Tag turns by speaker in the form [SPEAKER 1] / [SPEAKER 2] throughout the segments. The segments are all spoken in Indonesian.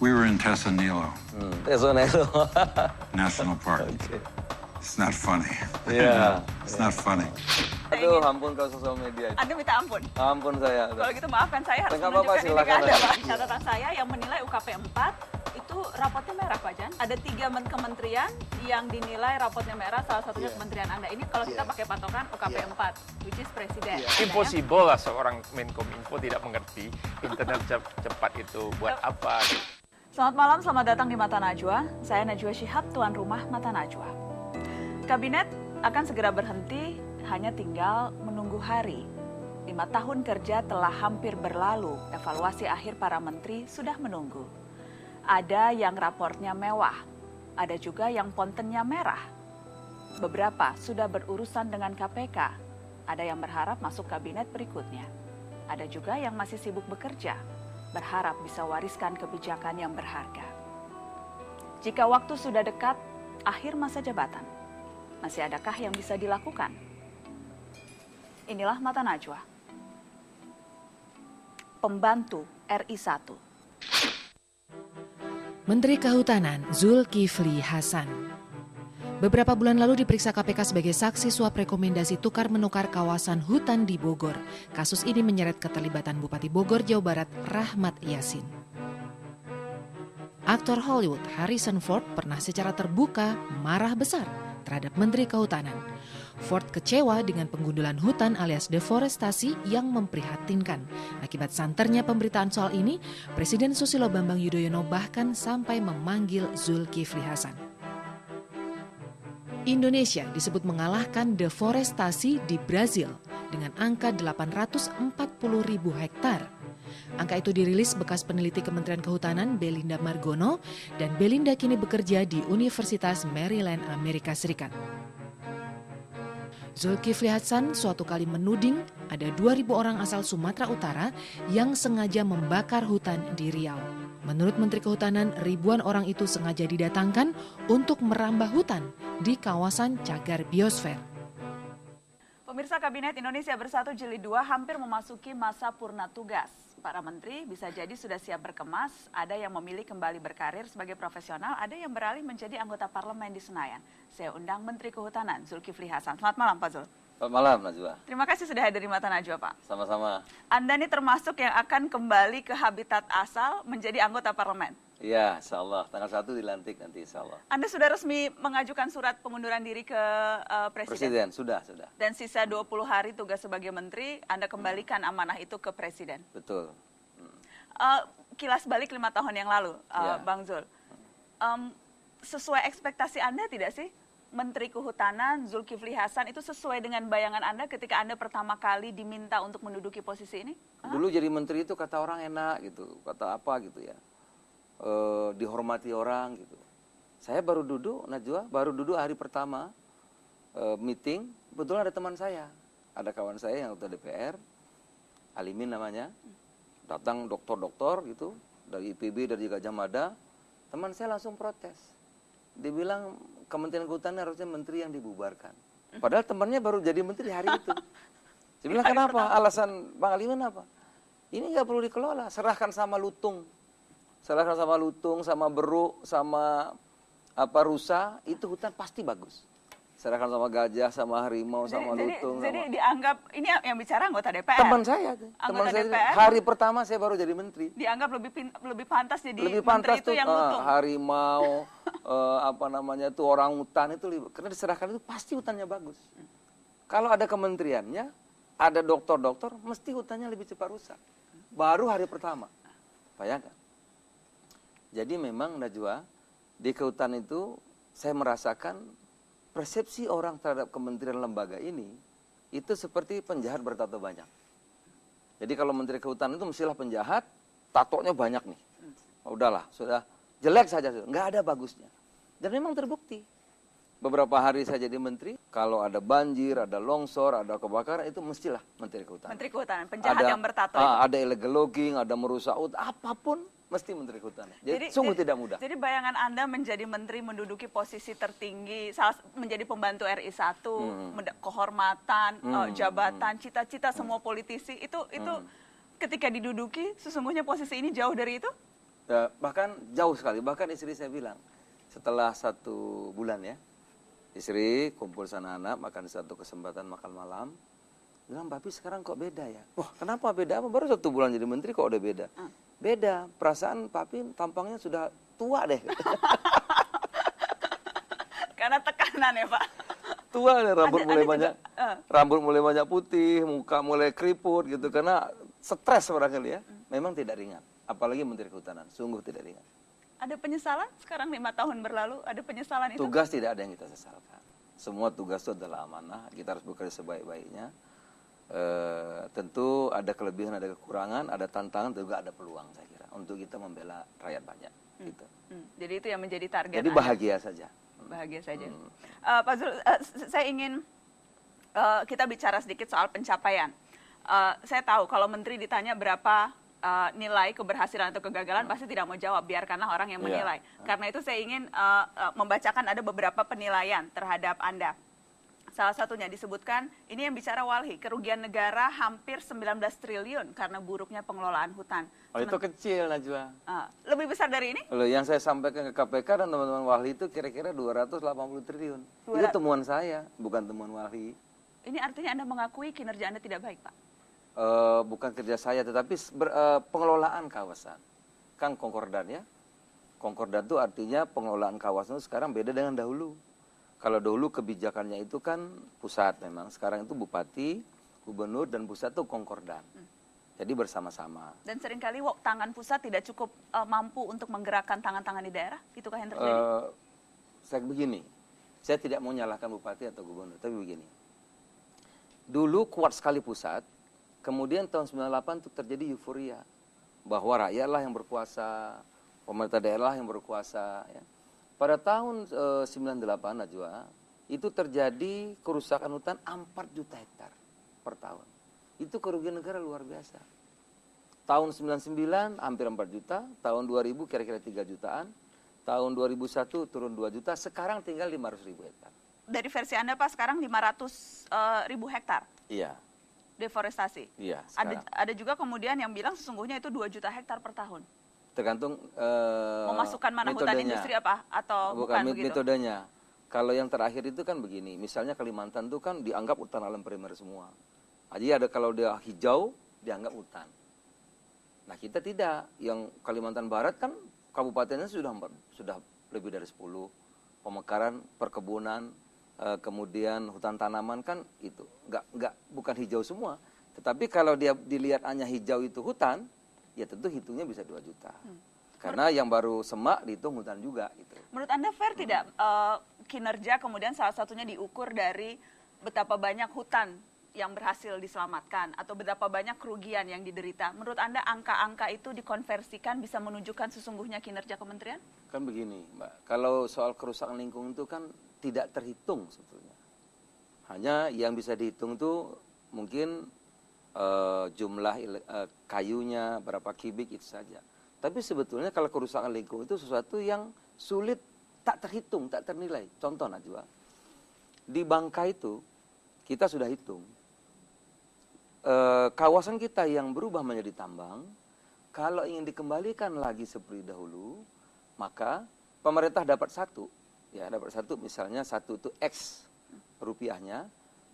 [SPEAKER 1] We were in Tesanilo
[SPEAKER 2] Tesanilo.
[SPEAKER 1] National Park.
[SPEAKER 2] Okay.
[SPEAKER 1] It's not funny.
[SPEAKER 2] Yeah.
[SPEAKER 1] It's not funny.
[SPEAKER 2] Aduh, ampun kalau sosial media.
[SPEAKER 3] Anda minta ampun?
[SPEAKER 2] Ampun saya.
[SPEAKER 3] Kalau gitu maafkan saya harus
[SPEAKER 2] Nggak
[SPEAKER 3] menunjukkan
[SPEAKER 2] apa-apa,
[SPEAKER 3] ini ke Anda,
[SPEAKER 2] silakan.
[SPEAKER 3] Pak. Catatan saya yang menilai UKP 4 itu rapotnya merah, Pak Jan. Ada 3 kementerian yang dinilai rapotnya merah, salah satunya kementerian Anda. Ini kalau kita pakai patokan UKP 4, which is Presiden.
[SPEAKER 4] Impossible lah seorang Menkominfo tidak mengerti internet cepat itu buat apa.
[SPEAKER 3] Selamat malam, selamat datang di Mata Najwa. Saya Najwa Shihab, tuan rumah Mata Najwa. Kabinet akan segera berhenti, hanya tinggal menunggu hari. 5 tahun kerja telah hampir berlalu, evaluasi akhir para menteri sudah menunggu. Ada yang raportnya mewah, ada juga yang pontennya merah. Beberapa sudah berurusan dengan KPK, ada yang berharap masuk kabinet berikutnya. Ada juga yang masih sibuk bekerja, berharap bisa wariskan kebijakan yang berharga. Jika waktu sudah dekat, akhir masa jabatan, masih adakah yang bisa dilakukan? Inilah Mata Najwa. Pembantu RI 1.
[SPEAKER 5] Menteri Kehutanan Zulkifli Hasan. Beberapa bulan lalu diperiksa KPK sebagai saksi suap rekomendasi tukar-menukar kawasan hutan di Bogor. Kasus ini menyeret keterlibatan Bupati Bogor, Jawa Barat, Rahmat Yasin. Aktor Hollywood Harrison Ford pernah secara terbuka marah besar terhadap Menteri Kehutanan. Ford kecewa dengan penggundulan hutan alias deforestasi yang memprihatinkan. Akibat santernya pemberitaan soal ini, Presiden Susilo Bambang Yudhoyono bahkan sampai memanggil Zulkifli Hasan. Indonesia disebut mengalahkan deforestasi di Brazil dengan angka 840.000 hektar. Angka itu dirilis bekas peneliti Kementerian Kehutanan Belinda Margono, dan Belinda kini bekerja di Universitas Maryland, Amerika Serikat. Zulkifli Hasan suatu kali menuding ada 2.000 orang asal Sumatera Utara yang sengaja membakar hutan di Riau. Menurut Menteri Kehutanan, ribuan orang itu sengaja didatangkan untuk merambah hutan di kawasan cagar biosfer.
[SPEAKER 3] Pemirsa, Kabinet Indonesia Bersatu Jilid 2 hampir memasuki masa purna tugas. Para menteri bisa jadi sudah siap berkemas, ada yang memilih kembali berkarir sebagai profesional, ada yang beralih menjadi anggota parlemen di Senayan. Saya undang Menteri Kehutanan Zulkifli Hasan. Selamat malam, Pak Zul.
[SPEAKER 2] Selamat malam, Najwa.
[SPEAKER 3] Terima kasih sudah hadir di Mata Najwa, Pak.
[SPEAKER 2] Sama-sama.
[SPEAKER 3] Anda ini termasuk yang akan kembali ke habitat asal menjadi anggota parlemen.
[SPEAKER 2] Iya, insya Allah. Tanggal 1 dilantik nanti, insya Allah.
[SPEAKER 3] Anda sudah resmi mengajukan surat pengunduran diri ke Presiden?
[SPEAKER 2] Sudah.
[SPEAKER 3] Dan sisa 20 hari tugas sebagai menteri, Anda kembalikan amanah itu ke Presiden?
[SPEAKER 2] Betul.
[SPEAKER 3] Kilas balik 5 tahun yang lalu,
[SPEAKER 2] Ya.
[SPEAKER 3] Bang Zul. Sesuai ekspektasi Anda tidak sih? Menteri Kehutanan Zulkifli Hasan itu sesuai dengan bayangan Anda ketika Anda pertama kali diminta untuk menduduki posisi ini?
[SPEAKER 2] Dulu jadi menteri itu kata orang enak gitu, kata apa gitu ya. Dihormati orang gitu. Saya baru duduk, Najwa, baru duduk hari pertama meeting, kebetulan ada teman saya. Ada kawan saya yang ketua DPR, Alimin namanya. Datang dokter-dokter gitu, dari IPB, dari Gajah Mada. Teman saya langsung protes. Dia bilang Kementerian Kehutanan harusnya menteri yang dibubarkan. Padahal temannya baru jadi menteri hari itu. Saya bilang kenapa? Alasan Bang Alimin apa? Ini nggak perlu dikelola, serahkan sama lutung. Serahkan sama lutung, sama beruk, sama rusa, itu hutan pasti bagus. Serahkan sama gajah, sama harimau, sama lutung.
[SPEAKER 3] Jadi dianggap, ini yang bicara anggota DPR?
[SPEAKER 2] Teman saya.
[SPEAKER 3] DPR,
[SPEAKER 2] hari pertama saya baru jadi menteri.
[SPEAKER 3] dianggap lebih pantas jadi
[SPEAKER 2] Lebih
[SPEAKER 3] menteri
[SPEAKER 2] pantas
[SPEAKER 3] itu
[SPEAKER 2] tuh,
[SPEAKER 3] yang lutung?
[SPEAKER 2] harimau, itu orang hutan itu, karena diserahkan itu pasti hutannya bagus. Kalau ada kementeriannya, ada dokter-dokter, mesti hutannya lebih cepat rusak. Baru hari pertama. Bayangkan. Jadi memang Najwa, di kehutanan itu saya merasakan persepsi orang terhadap kementerian lembaga ini itu seperti penjahat bertato banyak. Jadi kalau Menteri Kehutanan itu mestilah penjahat, tatonya banyak nih. Udahlah, sudah jelek saja, nggak ada bagusnya. Dan memang terbukti. Beberapa hari saya jadi menteri, kalau ada banjir, ada longsor, ada kebakaran, itu mestilah Menteri Kehutanan.
[SPEAKER 3] Menteri Kehutanan, penjahat yang bertato.
[SPEAKER 2] Ada illegal logging, ada merusak apapun, mesti Menteri Kehutanan. Jadi sungguh tidak mudah.
[SPEAKER 3] Jadi bayangan Anda menjadi menteri menduduki posisi tertinggi, menjadi pembantu RI 1, kehormatan, jabatan, cita-cita semua politisi, itu ketika diduduki, sesungguhnya posisi ini jauh dari itu?
[SPEAKER 2] Ya, bahkan jauh sekali. Bahkan istri saya bilang, setelah 1 bulan ya, istri kumpul sana anak, makan satu kesempatan makan malam, bilang, Papi sekarang kok beda ya? Wah, kenapa beda? Apa baru 1 bulan jadi menteri kok udah beda? Beda, perasaan Papi tampangnya sudah tua deh.
[SPEAKER 3] Karena tekanan ya Pak.
[SPEAKER 2] Tua deh, rambut mulai
[SPEAKER 3] juga,
[SPEAKER 2] banyak, rambut mulai banyak putih, muka mulai keriput gitu, karena stres barangkali ya. Memang tidak ringan, apalagi Menteri Kehutanan, sungguh tidak ringan.
[SPEAKER 3] Ada penyesalan sekarang 5 tahun berlalu, ada penyesalan itu?
[SPEAKER 2] Tugas tidak ada yang kita sesalkan. Semua tugas itu adalah amanah, kita harus bekerja sebaik-baiknya. Tentu ada kelebihan, ada kekurangan, ada tantangan, juga ada peluang saya kira untuk kita membela rakyat banyak. Gitu.
[SPEAKER 3] Jadi itu yang menjadi target
[SPEAKER 2] Jadi bahagia saja.
[SPEAKER 3] Bahagia saja. Pak Zul, saya ingin kita bicara sedikit soal pencapaian. Saya tahu kalau menteri ditanya berapa nilai keberhasilan atau kegagalan pasti tidak mau jawab, biarkanlah orang yang menilai. Karena itu saya ingin membacakan ada beberapa penilaian terhadap Anda. Salah satunya disebutkan, ini yang bicara Walhi, kerugian negara hampir 19 triliun karena buruknya pengelolaan hutan.
[SPEAKER 2] Oh, itu kecil Najwa.
[SPEAKER 3] Lebih besar dari ini?
[SPEAKER 2] Loh, yang saya sampaikan ke KPK dan teman-teman Walhi itu kira-kira 280 triliun. Itu temuan saya, bukan temuan Walhi.
[SPEAKER 3] Ini artinya Anda mengakui kinerja Anda tidak baik, Pak?
[SPEAKER 2] Bukan kerja saya, tetapi pengelolaan kawasan. Kan konkordan ya. Konkordan itu artinya pengelolaan kawasan itu sekarang beda dengan dahulu. Kalau dahulu kebijakannya itu kan pusat memang. Sekarang itu bupati, gubernur, dan pusat itu konkordan. Jadi bersama-sama.
[SPEAKER 3] Dan seringkali tangan pusat tidak cukup mampu untuk menggerakkan tangan-tangan di daerah? Itukah yang terjadi?
[SPEAKER 2] Saya begini, saya tidak mau nyalahkan bupati atau gubernur, tapi begini. Dulu kuat sekali pusat, kemudian tahun 98 itu terjadi euforia. Bahwa rakyatlah yang berkuasa, pemerintah daerah yang berkuasa. Ya. Pada tahun 98 Najwa, itu terjadi kerusakan hutan 4 juta hektar per tahun. Itu kerugian negara luar biasa. Tahun 99 hampir 4 juta, tahun 2000 kira-kira 3 jutaan, tahun 2001 turun 2 juta, sekarang tinggal 500 ribu hektar.
[SPEAKER 3] Dari versi Anda Pak, sekarang 500 ribu hektar
[SPEAKER 2] Iya.
[SPEAKER 3] deforestasi.
[SPEAKER 2] Iya, sekarang.
[SPEAKER 3] Ada juga kemudian yang bilang sesungguhnya itu 2 juta hektar per tahun.
[SPEAKER 2] Tergantung
[SPEAKER 3] Memasukkan mana hutan industri apa atau bukan begitu?
[SPEAKER 2] Metodenya. Kalau yang terakhir itu kan begini, misalnya Kalimantan itu kan dianggap hutan alam primer semua. Jadi ada kalau dia hijau dianggap hutan. Nah kita tidak, yang Kalimantan Barat kan kabupatennya sudah lebih dari 10, pemekaran, perkebunan, kemudian hutan tanaman kan itu bukan hijau semua. Tetapi kalau dia dilihat hanya hijau itu hutan, ya tentu hitungnya bisa 2 juta. Karena yang baru semak dihitung hutan juga. Gitu.
[SPEAKER 3] Menurut Anda fair tidak kinerja kemudian salah satunya diukur dari betapa banyak hutan yang berhasil diselamatkan atau betapa banyak kerugian yang diderita? Menurut Anda angka-angka itu dikonversikan bisa menunjukkan sesungguhnya kinerja kementerian?
[SPEAKER 2] Kan begini Mbak, kalau soal kerusakan lingkungan itu kan tidak terhitung sebetulnya. Hanya yang bisa dihitung itu mungkin jumlah kayunya, berapa kubik itu saja. Tapi sebetulnya kalau kerusakan lingkungan itu sesuatu yang sulit, tak terhitung, tak ternilai. Contoh Najwa, di Bangka itu kita sudah hitung, kawasan kita yang berubah menjadi tambang, kalau ingin dikembalikan lagi seperti dahulu, maka pemerintah dapat satu, misalnya satu itu X rupiahnya,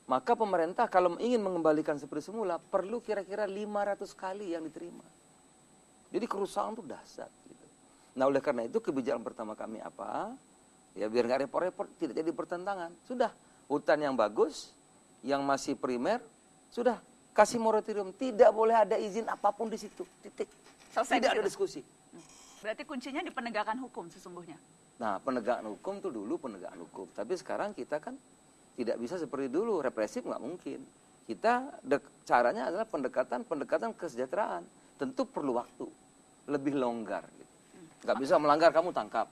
[SPEAKER 2] maka pemerintah kalau ingin mengembalikan seperti semula, perlu kira-kira 500 kali yang diterima. Jadi kerusakan itu dahsyat. Gitu. Nah oleh karena itu kebijakan pertama kami apa? Ya biar nggak repot-repot, tidak jadi pertentangan. Sudah, hutan yang bagus, yang masih primer, sudah kasih moratorium. Tidak boleh ada izin apapun di situ. Titik.
[SPEAKER 3] Selesai
[SPEAKER 2] tidak ada diskusi.
[SPEAKER 3] Berarti kuncinya di penegakan hukum sesungguhnya?
[SPEAKER 2] Nah penegakan hukum itu dulu penegakan hukum. Tapi sekarang kita kan tidak bisa seperti dulu, represif nggak mungkin. Kita caranya adalah pendekatan kesejahteraan. Tentu perlu waktu, lebih longgar. Gitu. Nggak bisa melanggar kamu tangkap.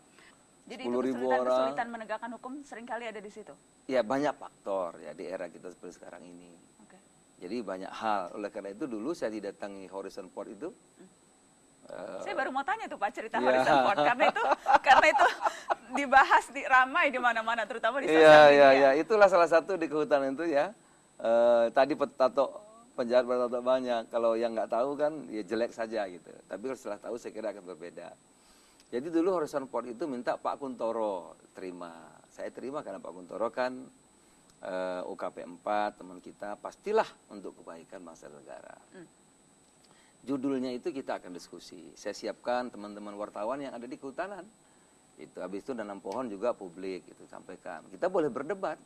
[SPEAKER 3] Jadi itu kesulitan menegakkan hukum seringkali ada di situ? Ya
[SPEAKER 2] banyak faktor ya di era kita seperti sekarang ini. Okay. Jadi banyak hal. Oleh karena itu dulu saya didatangi Horizon Port itu.
[SPEAKER 3] Saya baru mau tanya tuh Pak cerita Horizon Port karena itu dibahas ramai di mana-mana terutama di sosial media.
[SPEAKER 2] Iya, itulah salah satu di kehutanan itu ya. Tadi penjahat bertato banyak. Kalau yang nggak tahu kan ya jelek saja gitu. Tapi setelah tahu saya kira akan berbeda. Jadi dulu Horizon Port itu minta Pak Kuntoro terima. Saya terima karena Pak Kuntoro kan UKP 4, teman kita, pastilah untuk kebaikan bangsa dan negara. Judulnya itu kita akan diskusi. Saya siapkan teman-teman wartawan yang ada di kehutanan. Itu habis itu nanam pohon juga publik itu sampaikan. Kita boleh berdebat.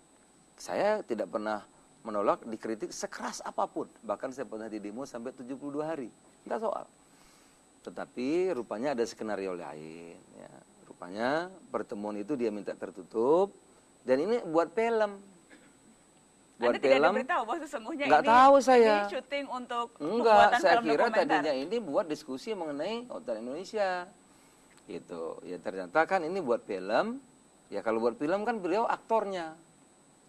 [SPEAKER 2] Saya tidak pernah menolak dikritik sekeras apapun. Bahkan saya pernah di demo sampai 72 hari. Tidak soal. Tetapi rupanya ada skenario lain. Ya. Rupanya pertemuan itu dia minta tertutup. Dan ini buat film.
[SPEAKER 3] Anda tidak diberitahu bahwa sesungguhnya
[SPEAKER 2] nggak
[SPEAKER 3] ini,
[SPEAKER 2] tahu saya.
[SPEAKER 3] ini syuting untuk
[SPEAKER 2] Enggak,
[SPEAKER 3] pembuatan
[SPEAKER 2] saya
[SPEAKER 3] film
[SPEAKER 2] kira
[SPEAKER 3] dokumenter.
[SPEAKER 2] tadinya ini buat diskusi mengenai Hotel Indonesia. Gitu. Ya ternyata kan ini buat film. Ya kalau buat film kan beliau aktornya.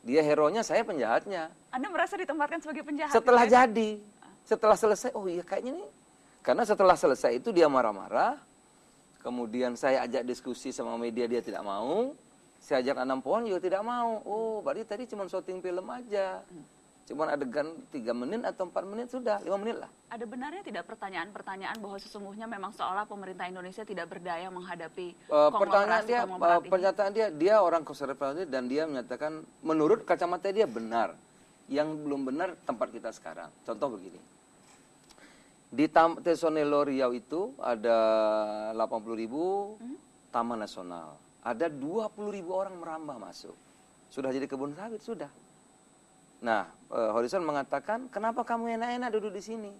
[SPEAKER 2] Dia hero-nya, saya penjahatnya.
[SPEAKER 3] Anda merasa ditempatkan sebagai penjahat?
[SPEAKER 2] Setelah
[SPEAKER 3] gitu ya?
[SPEAKER 2] jadi, setelah selesai, oh iya kayaknya nih. Karena setelah selesai itu dia marah-marah. Kemudian saya ajak diskusi sama media, dia tidak mau. Saya ajak nanam pohon juga tidak mau. Oh, berarti tadi cuma syuting film aja. Cuma adegan 3 menit atau 4 menit sudah, 5 menit lah.
[SPEAKER 3] Ada benarnya tidak pertanyaan-pertanyaan bahwa sesungguhnya memang seolah pemerintah Indonesia tidak berdaya menghadapi
[SPEAKER 2] Pertanyaan dia,
[SPEAKER 3] konglomerasi ini?
[SPEAKER 2] pernyataan dia orang konservatif dan dia menyatakan menurut kacamata dia benar. Yang belum benar tempat kita sekarang. Contoh begini. Di Tesonelo Riau itu ada 80.000 taman nasional. Ada 20.000 orang merambah masuk. Sudah jadi kebun sawit, sudah. Nah, Horizon mengatakan, kenapa kamu enak-enak duduk di sini?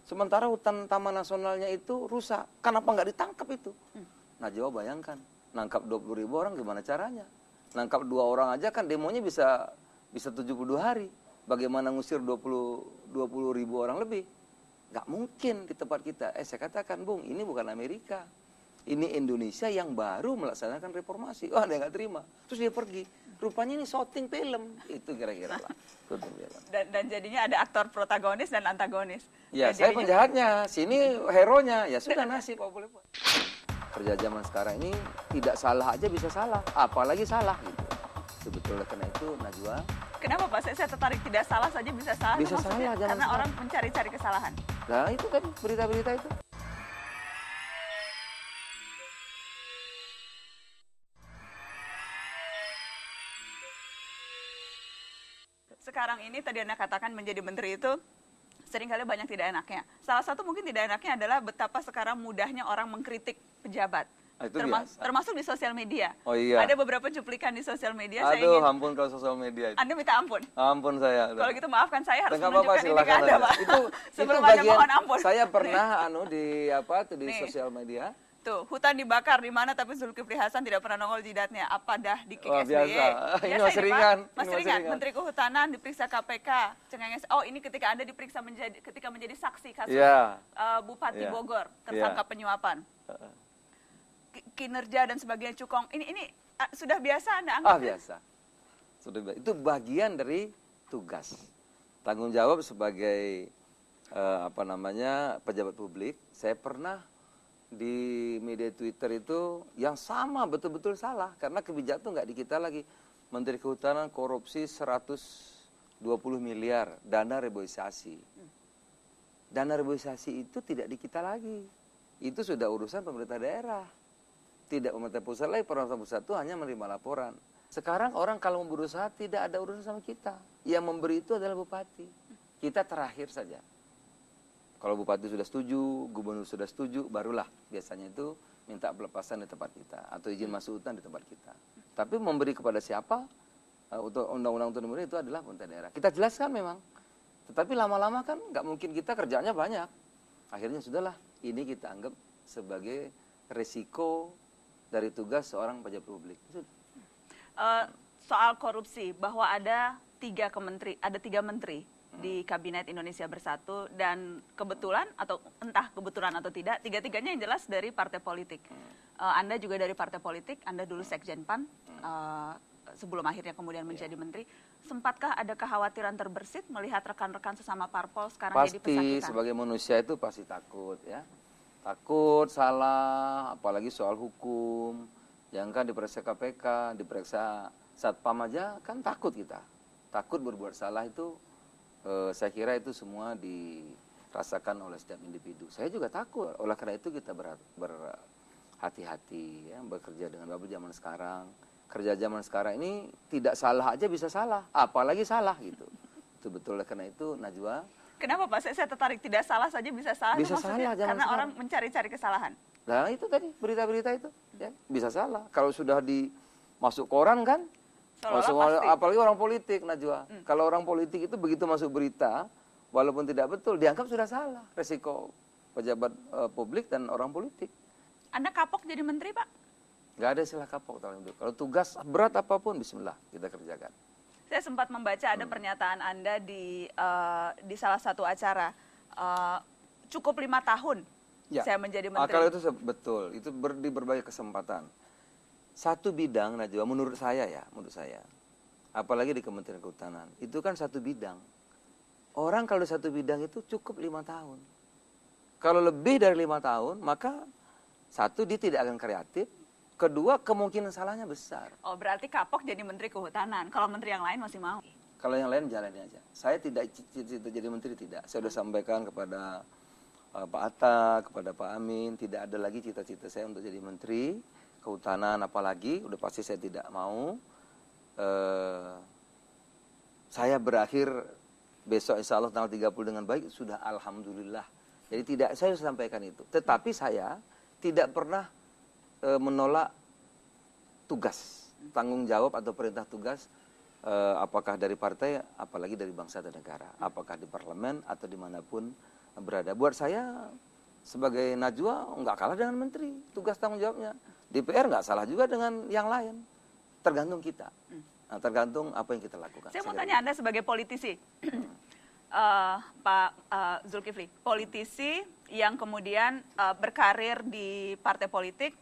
[SPEAKER 2] Sementara hutan taman nasionalnya itu rusak. Kenapa nggak ditangkap itu? Nah, coba bayangkan, nangkap 20.000 orang gimana caranya? Nangkap 2 orang aja kan demonya bisa 72 hari. Bagaimana ngusir 20.000 orang lebih? Nggak mungkin di tempat kita. Saya katakan, Bung, ini bukan Amerika. Ini Indonesia yang baru melaksanakan reformasi. Oh, dia nggak terima. Terus dia pergi. Rupanya ini syuting film. Itu kira-kira lah.
[SPEAKER 3] Dan jadinya ada aktor protagonis dan antagonis.
[SPEAKER 2] Ya,
[SPEAKER 3] Dan
[SPEAKER 2] saya
[SPEAKER 3] jadinya-
[SPEAKER 2] penjahatnya. Sini hero-nya. Ya sudah, nasib apa boleh buat. Kerja zaman sekarang ini tidak salah aja bisa salah. Apalagi salah gitu. Sebetulnya karena itu, Najwa.
[SPEAKER 3] Kenapa Pak? Saya tertarik tidak salah saja bisa salah.
[SPEAKER 2] Bisa
[SPEAKER 3] Maksudnya
[SPEAKER 2] salah, jangan
[SPEAKER 3] karena
[SPEAKER 2] salah.
[SPEAKER 3] orang mencari-cari kesalahan.
[SPEAKER 2] Nah, itu kan berita-berita itu.
[SPEAKER 3] Sekarang ini tadi Anda katakan menjadi menteri itu seringkali banyak tidak enaknya. Salah satu mungkin tidak enaknya adalah betapa sekarang mudahnya orang mengkritik pejabat.
[SPEAKER 2] Ah, itu biasa.
[SPEAKER 3] Termasuk di sosial media.
[SPEAKER 2] Oh iya.
[SPEAKER 3] Ada beberapa cuplikan di sosial media. Saya
[SPEAKER 2] Aduh,
[SPEAKER 3] ingin,
[SPEAKER 2] ampun kalau sosial media itu.
[SPEAKER 3] Anda minta ampun.
[SPEAKER 2] Ampun saya.
[SPEAKER 3] Kalau gitu maafkan saya harus
[SPEAKER 2] nggak apa-apa,
[SPEAKER 3] menunjukkan ini ke
[SPEAKER 2] silakan
[SPEAKER 3] Anda,
[SPEAKER 2] aja.
[SPEAKER 3] Pak.
[SPEAKER 2] Itu
[SPEAKER 3] Sebelum
[SPEAKER 2] bagian,
[SPEAKER 3] Anda mohon ampun.
[SPEAKER 2] saya pernah di di
[SPEAKER 3] Nih.
[SPEAKER 2] sosial media.
[SPEAKER 3] Tuh, hutan dibakar di mana tapi Zulkifli Hasan tidak pernah nongol jidatnya. Apa dah di kick
[SPEAKER 2] Wah,
[SPEAKER 3] SBY?
[SPEAKER 2] biasa. Ini
[SPEAKER 3] Biasa
[SPEAKER 2] masih
[SPEAKER 3] Pak.
[SPEAKER 2] ringan.
[SPEAKER 3] Mas
[SPEAKER 2] Ini masih
[SPEAKER 3] ringan.
[SPEAKER 2] ringan.
[SPEAKER 3] Menteri Kehutanan diperiksa KPK. Cengenges. Oh, ini ketika Anda diperiksa ketika menjadi saksi kasus
[SPEAKER 2] Iya.
[SPEAKER 3] Bupati
[SPEAKER 2] Iya.
[SPEAKER 3] Bogor tersangka penyuapan. Kinerja dan sebagainya cukong. Ini sudah biasa Anda anggap?
[SPEAKER 2] Biasa. Sudah biasa. Itu bagian dari tugas. Tanggung jawab sebagai pejabat publik. Saya pernah di media Twitter itu yang sama betul-betul salah karena kebijakan itu nggak di kita lagi. Menteri Kehutanan korupsi 120 miliar dana reboisasi. Dana reboisasi itu tidak di kita lagi. Itu sudah urusan pemerintah daerah. Tidak pemerintah pusat lagi, pemerintah pusat itu hanya menerima laporan. Sekarang orang kalau mau berusaha tidak ada urusan sama kita. Yang memberi itu adalah bupati. Kita terakhir saja. Kalau bupati sudah setuju, gubernur sudah setuju, barulah biasanya itu minta pelepasan di tempat kita atau izin masuk hutan di tempat kita. Tapi memberi kepada siapa? Untuk undang-undang otonomi itu adalah pemerintah daerah. Kita jelaskan memang. Tetapi lama-lama kan nggak mungkin kita kerjanya banyak. Akhirnya sudahlah, ini kita anggap sebagai resiko dari tugas seorang pejabat publik.
[SPEAKER 3] Soal korupsi, bahwa ada 3 menteri di Kabinet Indonesia Bersatu dan kebetulan atau entah kebetulan atau tidak, 3-tiganya yang jelas dari partai politik. Anda juga dari partai politik, Anda dulu Sekjen PAN, sebelum akhirnya kemudian menjadi menteri. Sempatkah ada kekhawatiran terbersit melihat rekan-rekan sesama parpol sekarang jadi
[SPEAKER 2] Pasti
[SPEAKER 3] pesakitan?
[SPEAKER 2] sebagai manusia itu pasti takut ya. Takut, salah, apalagi soal hukum. Jangan kan diperiksa KPK, diperiksa Satpam aja kan takut kita. Takut berbuat salah itu saya kira itu semua dirasakan oleh setiap individu. Saya juga takut. Oleh karena itu kita hati-hati ya, bekerja dengan Bapak zaman sekarang. Kerja zaman sekarang ini tidak salah aja bisa salah, apalagi salah gitu. Itu betul, karena itu Najwa.
[SPEAKER 3] Kenapa Pak? Saya tertarik, tidak salah saja bisa salah.
[SPEAKER 2] Bisa
[SPEAKER 3] itu maksudnya
[SPEAKER 2] salah, zaman
[SPEAKER 3] karena
[SPEAKER 2] sekarang.
[SPEAKER 3] orang mencari-cari kesalahan.
[SPEAKER 2] Nah itu tadi berita-berita itu ya, bisa salah. Kalau sudah masuk koran kan,
[SPEAKER 3] Seolah-olah pasti.
[SPEAKER 2] apalagi orang politik Najwa. Kalau orang politik itu begitu masuk berita, walaupun tidak betul, dianggap sudah salah. Resiko pejabat publik dan orang politik.
[SPEAKER 3] Anda kapok jadi menteri, Pak?
[SPEAKER 2] Nggak ada istilah kapok tahun itu. Kalau tugas berat apapun, bismillah kita kerjakan.
[SPEAKER 3] Saya sempat membaca ada pernyataan Anda di salah satu acara. Cukup 5 tahun saya menjadi menteri.
[SPEAKER 2] Kalau itu betul, itu di berbagai kesempatan. Satu bidang Najwa, menurut saya, apalagi di Kementerian Kehutanan, itu kan satu bidang. Orang kalau satu bidang itu cukup 5 tahun. Kalau lebih dari 5 tahun, maka satu, dia tidak akan kreatif. Kedua, kemungkinan salahnya besar.
[SPEAKER 3] Oh, berarti kapok jadi menteri kehutanan. Kalau menteri yang lain masih mau.
[SPEAKER 2] Kalau yang lain jalani aja. Saya tidak cita-cita jadi menteri, tidak. Saya sudah sampaikan kepada Pak Atta, kepada Pak Amin, tidak ada lagi cita-cita saya untuk jadi menteri kehutanan, apalagi udah pasti saya tidak mau. Saya berakhir besok insya Allah tanggal 30 dengan baik, sudah alhamdulillah. Jadi tidak, saya sudah sampaikan itu. Tetapi saya tidak pernah menolak tugas, tanggung jawab atau perintah tugas, apakah dari partai, apalagi dari bangsa dan negara, apakah di parlemen atau dimanapun berada. Buat saya sebagai Najwa nggak kalah dengan menteri, tugas tanggung jawabnya. DPR nggak salah juga dengan yang lain, tergantung kita, tergantung apa yang kita lakukan.
[SPEAKER 3] Saya mau tanya Anda sebagai politisi, Pak Zulkifli, politisi yang kemudian berkarir di partai politik,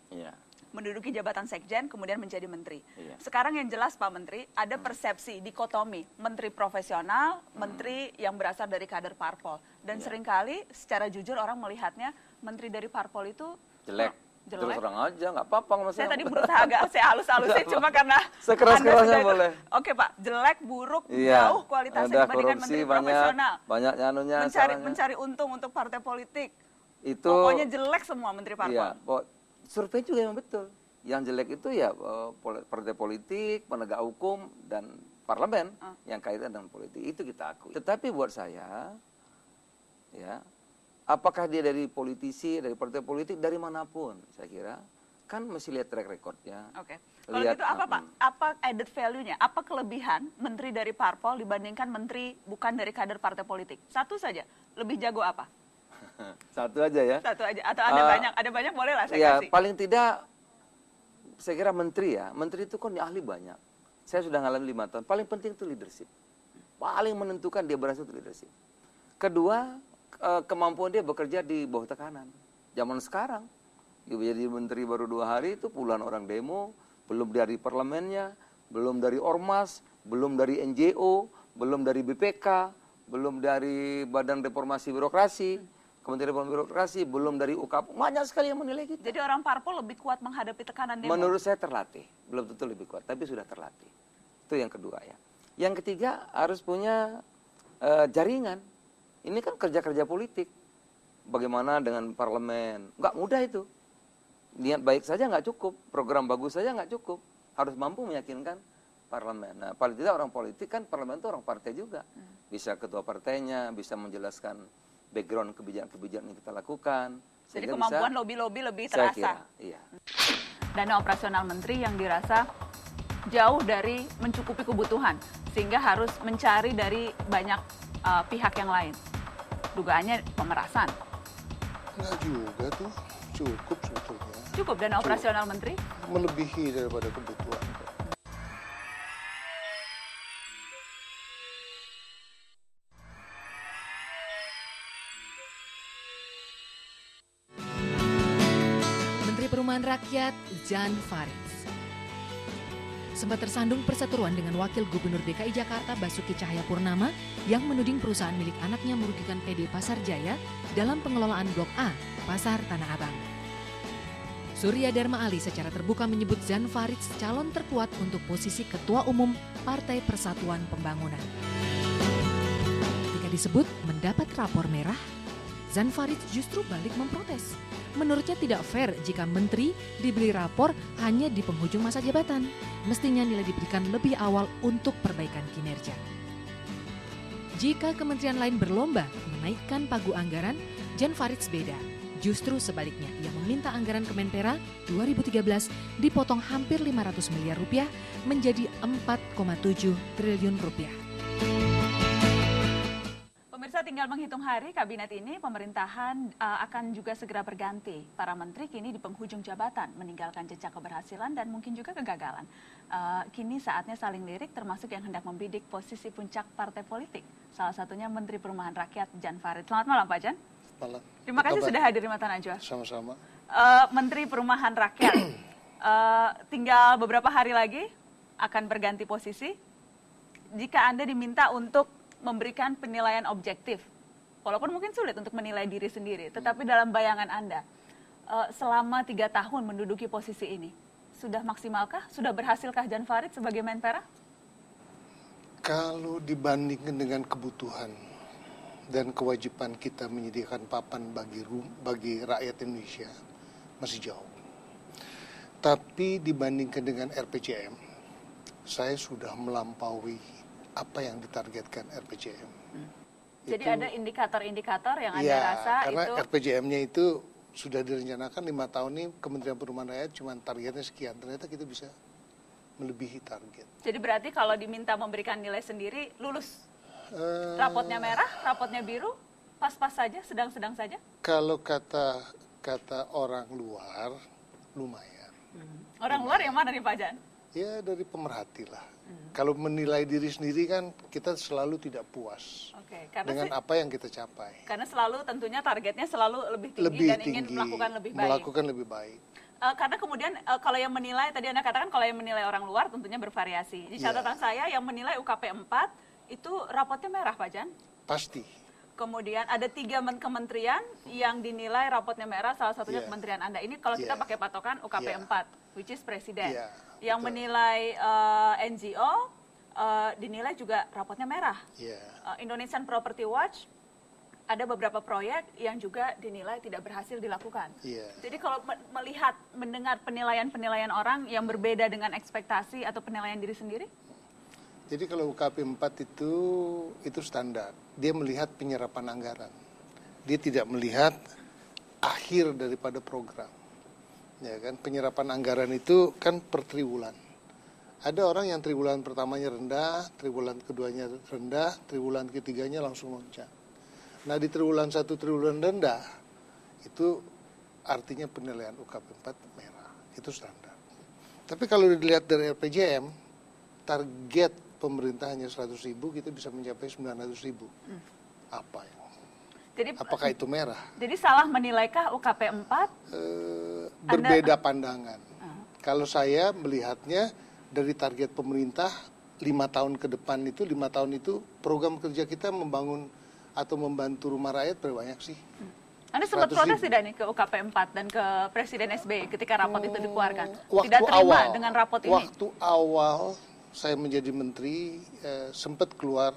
[SPEAKER 3] menduduki jabatan sekjen, kemudian menjadi menteri. Sekarang yang jelas Pak Menteri, ada persepsi dikotomi, menteri profesional, menteri yang berasal dari kader parpol. Dan seringkali secara jujur orang melihatnya menteri dari parpol itu
[SPEAKER 2] jelek. Terus terang aja, nggak apa-apa.
[SPEAKER 3] Saya tadi berusaha agak saya halus-halusin, cuma karena
[SPEAKER 2] sekeras-kerasnya boleh.
[SPEAKER 3] Oke Pak, jelek, buruk, jauh kualitasnya
[SPEAKER 2] ada
[SPEAKER 3] dibandingkan
[SPEAKER 2] korupsi,
[SPEAKER 3] menteri profesional.
[SPEAKER 2] Banyak nyanunya.
[SPEAKER 3] Mencari untung untuk partai politik.
[SPEAKER 2] Itu,
[SPEAKER 3] pokoknya jelek semua menteri parpol.
[SPEAKER 2] Iya, survei juga yang betul. Yang jelek itu ya partai politik, penegak hukum, dan parlemen yang kaitan dengan politik. Itu kita akui. Tetapi buat saya, ya, apakah dia dari politisi, dari partai politik, dari manapun, saya kira, kan mesti lihat track recordnya.
[SPEAKER 3] Oke. Kalau gitu apa Pak? Apa added value-nya? Apa kelebihan menteri dari parpol dibandingkan menteri bukan dari kader partai politik? Satu saja, lebih jago apa?
[SPEAKER 2] Satu aja ya.
[SPEAKER 3] Satu aja. Atau ada banyak? Ada banyak boleh lah saya kasih.
[SPEAKER 2] Paling tidak, saya kira menteri ya. Menteri itu kan ahli banyak. Saya sudah ngalamin 5 tahun. Paling penting itu leadership. Paling menentukan dia berhasil itu leadership. Kedua, kemampuan dia bekerja di bawah tekanan. Zaman sekarang, jadi menteri baru 2 hari itu puluhan orang demo, belum dari parlemennya, belum dari ormas, belum dari NGO, belum dari BPK, belum dari Badan Reformasi Birokrasi, Kementerian Reformasi Birokrasi, belum dari UKAP. Banyak sekali yang menilai kita.
[SPEAKER 3] Jadi orang parpol lebih kuat menghadapi tekanan demo?
[SPEAKER 2] Menurut saya terlatih, belum tentu lebih kuat, tapi sudah terlatih. Itu yang kedua ya. Yang ketiga harus punya jaringan. Ini kan kerja-kerja politik. Bagaimana dengan parlemen? Nggak mudah itu. Niat baik saja nggak cukup. Program bagus saja nggak cukup. Harus mampu meyakinkan parlemen. Nah, paling tidak orang politik kan parlemen itu orang partai juga. Bisa ketua partainya, bisa menjelaskan background kebijakan-kebijakan yang kita lakukan.
[SPEAKER 3] Jadi kemampuan lobby-lobby lebih terasa.
[SPEAKER 2] Saya kira, iya.
[SPEAKER 3] Dana operasional menteri yang dirasa jauh dari mencukupi kebutuhan. Sehingga harus mencari dari banyak pihak yang lain. Dugaannya pemerasan.
[SPEAKER 6] Enggak juga tuh, cukup sebetulnya.
[SPEAKER 3] Cukup dana operasional menteri?
[SPEAKER 6] Melebihi daripada kebutuhan.
[SPEAKER 5] Menteri Perumahan Rakyat Jan Faridz sempat tersandung perseteruan dengan Wakil Gubernur DKI Jakarta Basuki Cahayapurnama yang menuding perusahaan milik anaknya merugikan PD Pasar Jaya dalam pengelolaan Blok A, Pasar Tanah Abang. Surya Dharma Ali secara terbuka menyebut Jan Faridz calon terkuat untuk posisi Ketua Umum Partai Persatuan Pembangunan. Ketika disebut mendapat rapor merah, Jan Faridz justru balik memprotes. Menurutnya tidak fair jika menteri dibeli rapor hanya di penghujung masa jabatan. Mestinya nilai diberikan lebih awal untuk perbaikan kinerja. Jika kementerian lain berlomba menaikkan pagu anggaran, Jan Faridz beda. Justru sebaliknya, ia meminta anggaran Kemenpera 2013 dipotong hampir 500 miliar rupiah menjadi 4,7 triliun rupiah.
[SPEAKER 3] Pemirsa, tinggal menghitung hari kabinet ini, pemerintahan akan juga segera berganti. Para menteri kini di penghujung jabatan, meninggalkan jejak keberhasilan dan mungkin juga kegagalan. Kini saatnya saling lirik, termasuk yang hendak membidik posisi puncak partai politik. Salah satunya Menteri Perumahan Rakyat Jan Faridz. Selamat malam, Pak Jan.
[SPEAKER 6] Malam.
[SPEAKER 3] Terima kasih sudah hadir di Mata Najwa.
[SPEAKER 6] Sama-sama.
[SPEAKER 3] Menteri Perumahan Rakyat, tinggal beberapa hari lagi akan berganti posisi. Jika Anda diminta untuk memberikan penilaian objektif, walaupun mungkin sulit untuk menilai diri sendiri, tetapi dalam bayangan Anda, selama 3 tahun menduduki posisi ini, sudah maksimalkah? Sudah berhasilkah Jan Faridz sebagai Menpora?
[SPEAKER 6] Kalau dibandingkan dengan kebutuhan dan kewajiban kita menyediakan papan bagi rakyat Indonesia, masih jauh. Tapi dibandingkan dengan RPJM, saya sudah melampaui apa yang ditargetkan RPJM.
[SPEAKER 3] Jadi ada indikator-indikator yang Anda
[SPEAKER 6] ya,
[SPEAKER 3] rasa
[SPEAKER 6] karena
[SPEAKER 3] itu...
[SPEAKER 6] RPJM-nya itu sudah direncanakan 5 tahun ini Kementerian Perumahan Rakyat cuma targetnya sekian. Ternyata kita bisa melebihi target.
[SPEAKER 3] Jadi berarti kalau diminta memberikan nilai sendiri, lulus? Rapotnya merah, rapotnya biru, pas-pas saja, sedang-sedang saja?
[SPEAKER 6] Kalau kata orang luar, lumayan.
[SPEAKER 3] Orang luar yang mana nih Pak Jan?
[SPEAKER 6] Ya dari pemerhati lah. Kalau menilai diri sendiri kan kita selalu tidak puas dengan apa yang kita capai.
[SPEAKER 3] Karena selalu tentunya targetnya selalu lebih tinggi dan ingin melakukan lebih baik.
[SPEAKER 6] Melakukan lebih baik.
[SPEAKER 3] Karena kemudian kalau yang menilai, tadi Anda katakan kalau yang menilai orang luar tentunya bervariasi. Di catatan saya yang menilai UKP 4 itu rapotnya merah Pak Jan?
[SPEAKER 6] Pasti.
[SPEAKER 3] Kemudian ada 3 kementerian yang dinilai rapotnya merah, salah satunya kementerian Anda. Ini kalau kita pakai patokan UKP 4, which is Presiden. Yang menilai NGO, dinilai juga rapotnya merah. Indonesian Property Watch, ada beberapa proyek yang juga dinilai tidak berhasil dilakukan. Jadi kalau mendengar penilaian-penilaian orang yang berbeda dengan ekspektasi atau penilaian diri sendiri?
[SPEAKER 6] Jadi kalau UKP 4 itu standar. Dia melihat penyerapan anggaran. Dia tidak melihat akhir daripada program. Ya kan, penyerapan anggaran itu kan per triwulan. Ada orang yang triwulan pertamanya rendah, triwulan keduanya rendah, triwulan ketiganya langsung loncat. Nah di triwulan 1 triwulan rendah itu artinya penilaian UKP 4 merah, itu standar. Tapi kalau dilihat dari RPJM, target pemerintah hanya 100.000, kita bisa mencapai 900.000. Apa ya?
[SPEAKER 3] Jadi,
[SPEAKER 6] apakah itu merah?
[SPEAKER 3] Jadi salah menilaikkah UKP 4?
[SPEAKER 6] Berbeda pandangan. Kalau saya melihatnya dari target pemerintah 5 tahun ke depan itu, 5 tahun itu program kerja kita membangun atau membantu rumah rakyat berbanyak sih.
[SPEAKER 3] Anda sempat protes tidak nih ke UKP 4 dan ke Presiden SBY ketika rapot itu dikeluarkan?
[SPEAKER 6] Waktu
[SPEAKER 3] tidak terima
[SPEAKER 6] awal,
[SPEAKER 3] dengan rapot ini?
[SPEAKER 6] Waktu awal saya menjadi menteri, sempat keluar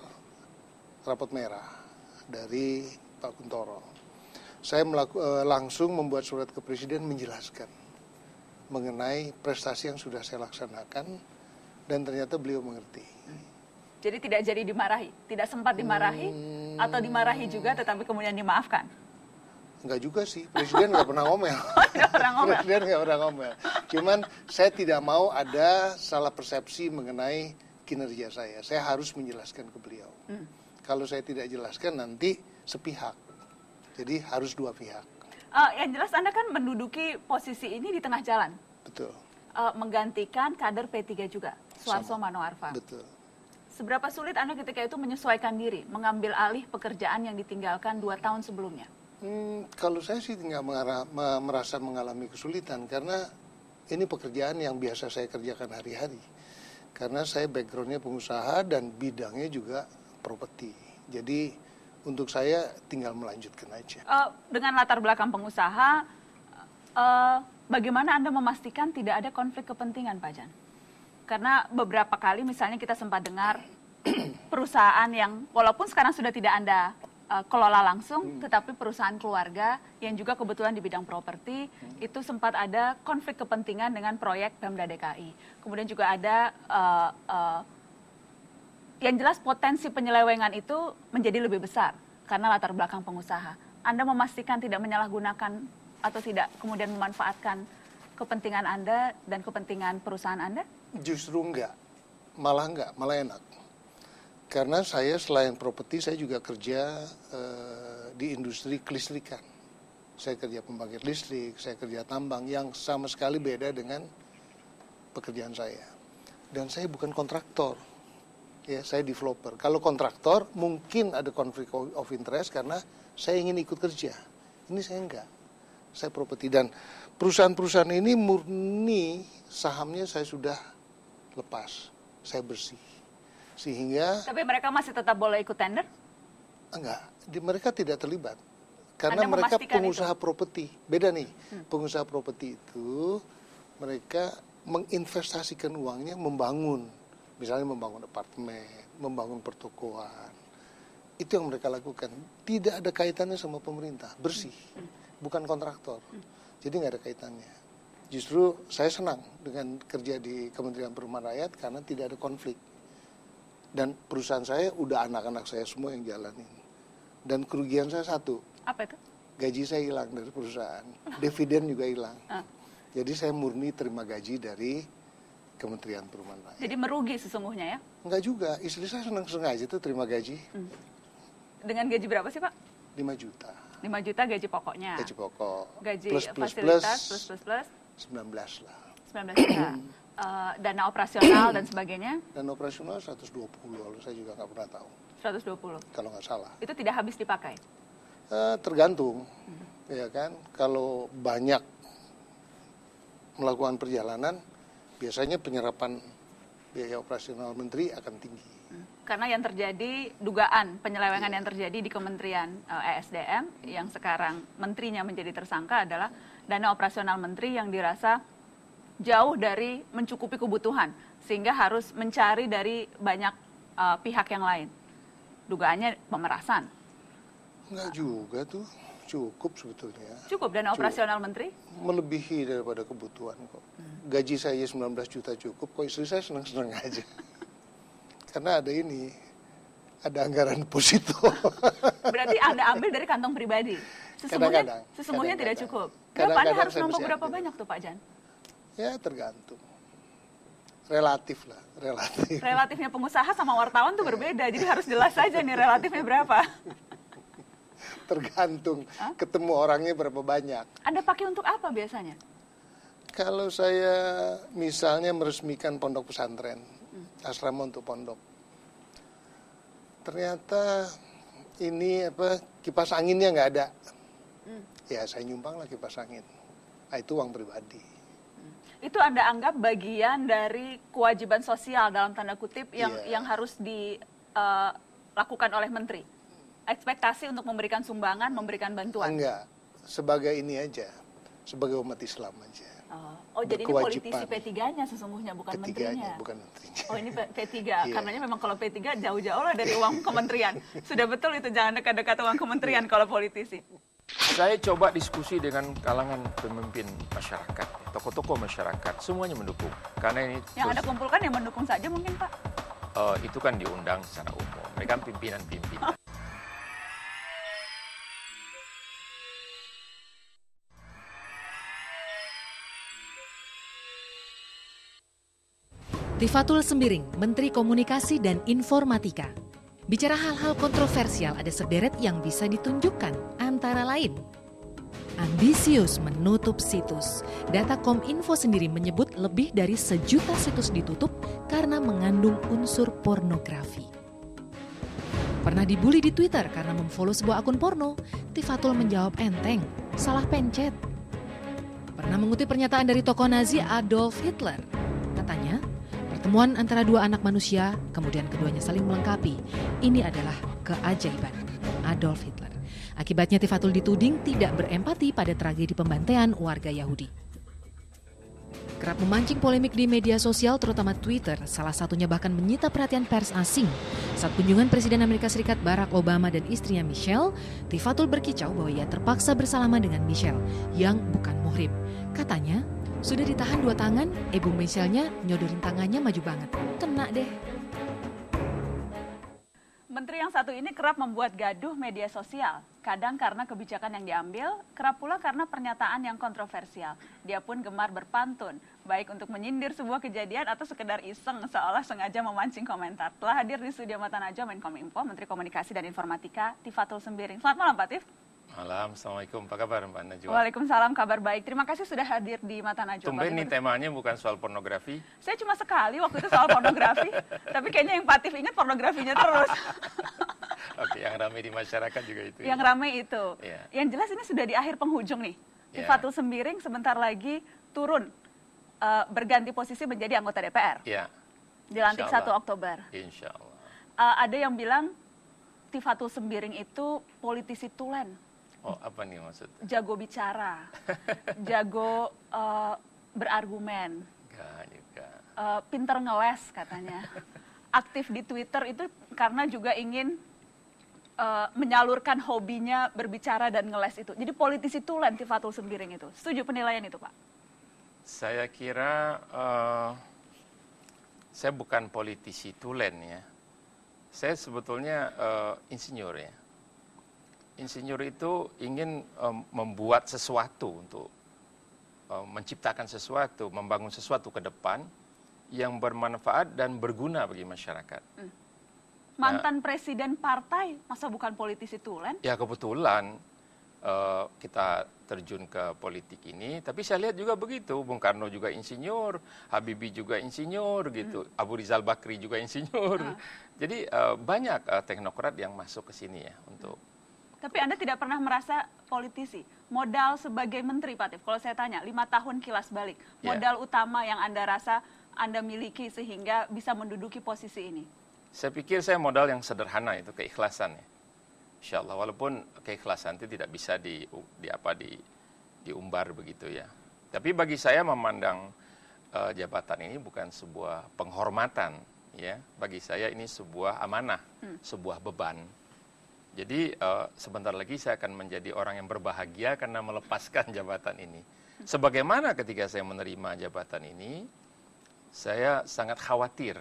[SPEAKER 6] rapot merah dari Pak Kuntoro. Saya langsung membuat surat ke Presiden menjelaskan mengenai prestasi yang sudah saya laksanakan dan ternyata beliau mengerti.
[SPEAKER 3] Jadi tidak jadi dimarahi, tidak sempat dimarahi atau dimarahi juga tetapi kemudian dimaafkan?
[SPEAKER 6] Enggak juga sih, Presiden nggak pernah ngomel. Presiden nggak pernah ngomel. Cuman saya tidak mau ada salah persepsi mengenai kinerja saya. Saya harus menjelaskan ke beliau. Kalau saya tidak jelaskan nanti sepihak. Jadi harus 2 pihak.
[SPEAKER 3] Yang jelas Anda kan menduduki posisi ini di tengah jalan.
[SPEAKER 6] Betul.
[SPEAKER 3] Menggantikan kader P3 juga, Suarso Manoarfa.
[SPEAKER 6] Betul.
[SPEAKER 3] Seberapa sulit Anda ketika itu menyesuaikan diri, mengambil alih pekerjaan yang ditinggalkan 2 tahun sebelumnya?
[SPEAKER 6] Kalau saya sih nggak merasa mengalami kesulitan karena ini pekerjaan yang biasa saya kerjakan hari-hari. Karena saya backgroundnya pengusaha dan bidangnya juga properti. Jadi untuk saya tinggal melanjutkan aja.
[SPEAKER 3] Dengan latar belakang pengusaha, bagaimana Anda memastikan tidak ada konflik kepentingan, Pak Jan? Karena beberapa kali misalnya kita sempat dengar perusahaan yang walaupun sekarang sudah tidak Anda kelola langsung, tetapi perusahaan keluarga yang juga kebetulan di bidang properti, itu sempat ada konflik kepentingan dengan proyek Pemda DKI. Kemudian juga ada, yang jelas potensi penyelewengan itu menjadi lebih besar karena latar belakang pengusaha. Anda memastikan tidak menyalahgunakan atau tidak kemudian memanfaatkan kepentingan Anda dan kepentingan perusahaan Anda?
[SPEAKER 6] Justru enggak, malah enak. Karena saya selain properti, saya juga kerja di industri kelistrikan. Saya kerja pembangkit listrik, saya kerja tambang yang sama sekali beda dengan pekerjaan saya. Dan saya bukan kontraktor, ya saya developer. Kalau kontraktor mungkin ada konflik of interest karena saya ingin ikut kerja. Ini saya enggak, saya properti. Dan perusahaan-perusahaan ini murni sahamnya saya sudah lepas, saya bersih. Sehingga
[SPEAKER 3] Tapi mereka masih tetap boleh ikut tender?
[SPEAKER 6] enggak, mereka tidak terlibat. Karena
[SPEAKER 3] Anda
[SPEAKER 6] mereka
[SPEAKER 3] memastikan
[SPEAKER 6] pengusaha properti. Beda nih, pengusaha properti itu mereka menginvestasikan uangnya membangun. Misalnya membangun apartemen, membangun pertokoan. Itu yang mereka lakukan. Tidak ada kaitannya sama pemerintah, bersih. Bukan kontraktor. Jadi nggak ada kaitannya. Justru saya senang dengan kerja di Kementerian Perumahan Rakyat karena tidak ada konflik. Dan perusahaan saya udah anak-anak saya semua yang jalanin. Dan kerugian saya satu,
[SPEAKER 3] Apa itu?
[SPEAKER 6] gaji saya hilang dari perusahaan, dividen juga hilang. Jadi saya murni terima gaji dari Kementerian Perumahan Rakyat.
[SPEAKER 3] Jadi merugi sesungguhnya ya?
[SPEAKER 6] Enggak juga, istri saya senang-senang aja tuh terima gaji.
[SPEAKER 3] Dengan gaji berapa sih Pak?
[SPEAKER 6] 5 juta.
[SPEAKER 3] 5 juta gaji pokoknya.
[SPEAKER 6] Gaji pokok.
[SPEAKER 3] Gaji
[SPEAKER 6] plus
[SPEAKER 3] fasilitas plus
[SPEAKER 6] 19 lah.
[SPEAKER 3] 19 juta. Dana operasional dan sebagainya
[SPEAKER 6] Dan operasional 120, kalau saya juga nggak pernah tahu.
[SPEAKER 3] 120.
[SPEAKER 6] Kalau nggak salah.
[SPEAKER 3] Itu tidak habis dipakai.
[SPEAKER 6] Tergantung, ya kan. Kalau banyak melakukan perjalanan, biasanya penyerapan biaya operasional menteri akan tinggi.
[SPEAKER 3] Karena yang terjadi, dugaan penyelewengan yang terjadi di Kementerian ESDM yang sekarang menterinya menjadi tersangka adalah dana operasional menteri yang dirasa jauh dari mencukupi kebutuhan sehingga harus mencari dari banyak pihak yang lain. Dugaannya pemerasan.
[SPEAKER 6] Enggak juga tuh, cukup sebetulnya.
[SPEAKER 3] Cukup dana operasional menteri?
[SPEAKER 6] Melebihi daripada kebutuhan kok. Gaji saya 19 juta cukup, kok istri saya senang-senang aja. Karena ada ini, ada anggaran deposito.
[SPEAKER 3] Berarti Anda ambil dari kantong pribadi? Sesungguhnya tidak cukup. Kenapa Anda harus nombok berapa banyak tuh Pak Jan?
[SPEAKER 6] Ya tergantung. Relatif lah, relatif.
[SPEAKER 3] Relatifnya pengusaha sama wartawan tuh berbeda, jadi harus jelas saja nih relatifnya berapa.
[SPEAKER 6] Tergantung ketemu orangnya berapa banyak.
[SPEAKER 3] Anda pakai untuk apa biasanya?
[SPEAKER 6] Kalau saya misalnya meresmikan pondok pesantren, asrama untuk pondok, ternyata ini kipas anginnya nggak ada, ya saya nyumbang lah kipas angin. Itu uang pribadi.
[SPEAKER 3] Itu Anda anggap bagian dari kewajiban sosial dalam tanda kutip yang harus dilakukan oleh menteri? Ekspektasi untuk memberikan sumbangan, memberikan bantuan?
[SPEAKER 6] Enggak, sebagai ini aja, sebagai umat Islam aja.
[SPEAKER 3] Oh jadi ini politisi P3-nya sesungguhnya, bukan menterinya?
[SPEAKER 6] Bukan menterinya.
[SPEAKER 3] Oh ini P3, karenanya memang kalau P3 jauh-jauh lah dari uang kementerian. Sudah betul itu, jangan dekat-dekat uang kementerian kalau politisi.
[SPEAKER 4] Saya coba diskusi dengan kalangan pemimpin masyarakat, tokoh-tokoh masyarakat, semuanya mendukung. Karena ini
[SPEAKER 3] yang Anda kumpulkan yang mendukung saja mungkin Pak?
[SPEAKER 4] Itu kan diundang secara umum. Mereka pimpinan-pimpinan.
[SPEAKER 5] Tifatul Sembiring, Menteri Komunikasi dan Informatika. Bicara hal-hal kontroversial, ada sederet yang bisa ditunjukkan, antara lain ambisius menutup situs. Data Kominfo sendiri menyebut lebih dari 1 juta situs ditutup karena mengandung unsur pornografi. Pernah dibully di Twitter karena memfollow sebuah akun porno, Tifatul menjawab enteng, salah pencet. Pernah mengutip pernyataan dari tokoh Nazi Adolf Hitler. Katanya, pertemuan antara dua anak manusia, kemudian keduanya saling melengkapi. Ini adalah keajaiban. Adolf Hitler. Akibatnya Tifatul dituding tidak berempati pada tragedi pembantaian warga Yahudi. Kerap Memancing polemik di media sosial terutama Twitter, salah satunya bahkan menyita perhatian pers asing. Saat kunjungan Presiden Amerika Serikat Barack Obama dan istrinya Michelle, Tifatul berkicau bahwa ia terpaksa bersalaman dengan Michelle yang bukan muhrim. Katanya, sudah ditahan 2 tangan, ibu Michelle-nya nyodorin tangannya maju banget. Kena deh.
[SPEAKER 3] Menteri yang satu ini kerap membuat gaduh media sosial. Kadang karena kebijakan yang diambil, kerap pula karena pernyataan yang kontroversial. Dia pun gemar berpantun, baik untuk menyindir sebuah kejadian atau sekedar iseng seolah sengaja memancing komentar. Telah hadir di studio Mata Najwa Menkominfo, Menteri Komunikasi dan Informatika Tifatul Sembiring. Selamat malam Pak Tif.
[SPEAKER 4] Malam, Assalamualaikum. Apa kabar Mbak Najwa?
[SPEAKER 3] Waalaikumsalam, kabar baik. Terima kasih sudah hadir di Mata Najwa.
[SPEAKER 4] Tumben ini temanya bukan soal pornografi.
[SPEAKER 3] Saya cuma sekali waktu itu soal pornografi, tapi kayaknya yang Pak Tif ingat pornografinya terus.
[SPEAKER 4] Oke, yang ramai di masyarakat juga itu.
[SPEAKER 3] Yang ramai itu.
[SPEAKER 4] Ya.
[SPEAKER 3] Yang jelas ini sudah di akhir penghujung nih.
[SPEAKER 4] Ya.
[SPEAKER 3] Tifatul Sembiring sebentar lagi turun, berganti posisi menjadi anggota DPR.
[SPEAKER 4] Ya.
[SPEAKER 3] Dilantik 1
[SPEAKER 4] Insya Allah.
[SPEAKER 3] Oktober.
[SPEAKER 4] Insya Allah.
[SPEAKER 3] Ada yang bilang Tifatul Sembiring itu politisi tulen,
[SPEAKER 4] Oh, apa nih maksudnya?
[SPEAKER 3] jago bicara, jago berargumen,
[SPEAKER 4] Enggak juga.
[SPEAKER 3] pinter ngeles katanya. Aktif di Twitter itu karena juga ingin menyalurkan hobinya berbicara dan ngeles itu. Jadi politisi tulen Tifatul Sembiring itu. Setuju penilaian itu, Pak?
[SPEAKER 4] Saya kira saya bukan politisi tulen ya. Saya sebetulnya insinyur ya. Insinyur itu ingin membuat sesuatu untuk menciptakan sesuatu, membangun sesuatu ke depan yang bermanfaat dan berguna bagi masyarakat.
[SPEAKER 3] Mantan presiden partai, masa bukan politisi tulen?
[SPEAKER 4] Ya kebetulan kita terjun ke politik ini, tapi saya lihat juga begitu. Bung Karno juga insinyur, Habibie juga insinyur, gitu. Abu Rizal Bakri juga insinyur. Jadi banyak teknokrat yang masuk ke sini ya untuk.
[SPEAKER 3] Tapi Anda tidak pernah merasa politisi. Modal sebagai menteri, Pak Tif, kalau saya tanya, 5 tahun kilas balik. Modal utama yang Anda rasa Anda miliki sehingga bisa menduduki posisi ini?
[SPEAKER 4] Saya pikir saya modal yang sederhana, itu keikhlasan ya. Insya Allah, walaupun keikhlasan itu tidak bisa diumbar begitu ya. Tapi bagi saya memandang jabatan ini bukan sebuah penghormatan ya. Bagi saya ini sebuah amanah, sebuah beban. Jadi sebentar lagi saya akan menjadi orang yang berbahagia karena melepaskan jabatan ini. Sebagaimana ketika saya menerima jabatan ini, saya sangat khawatir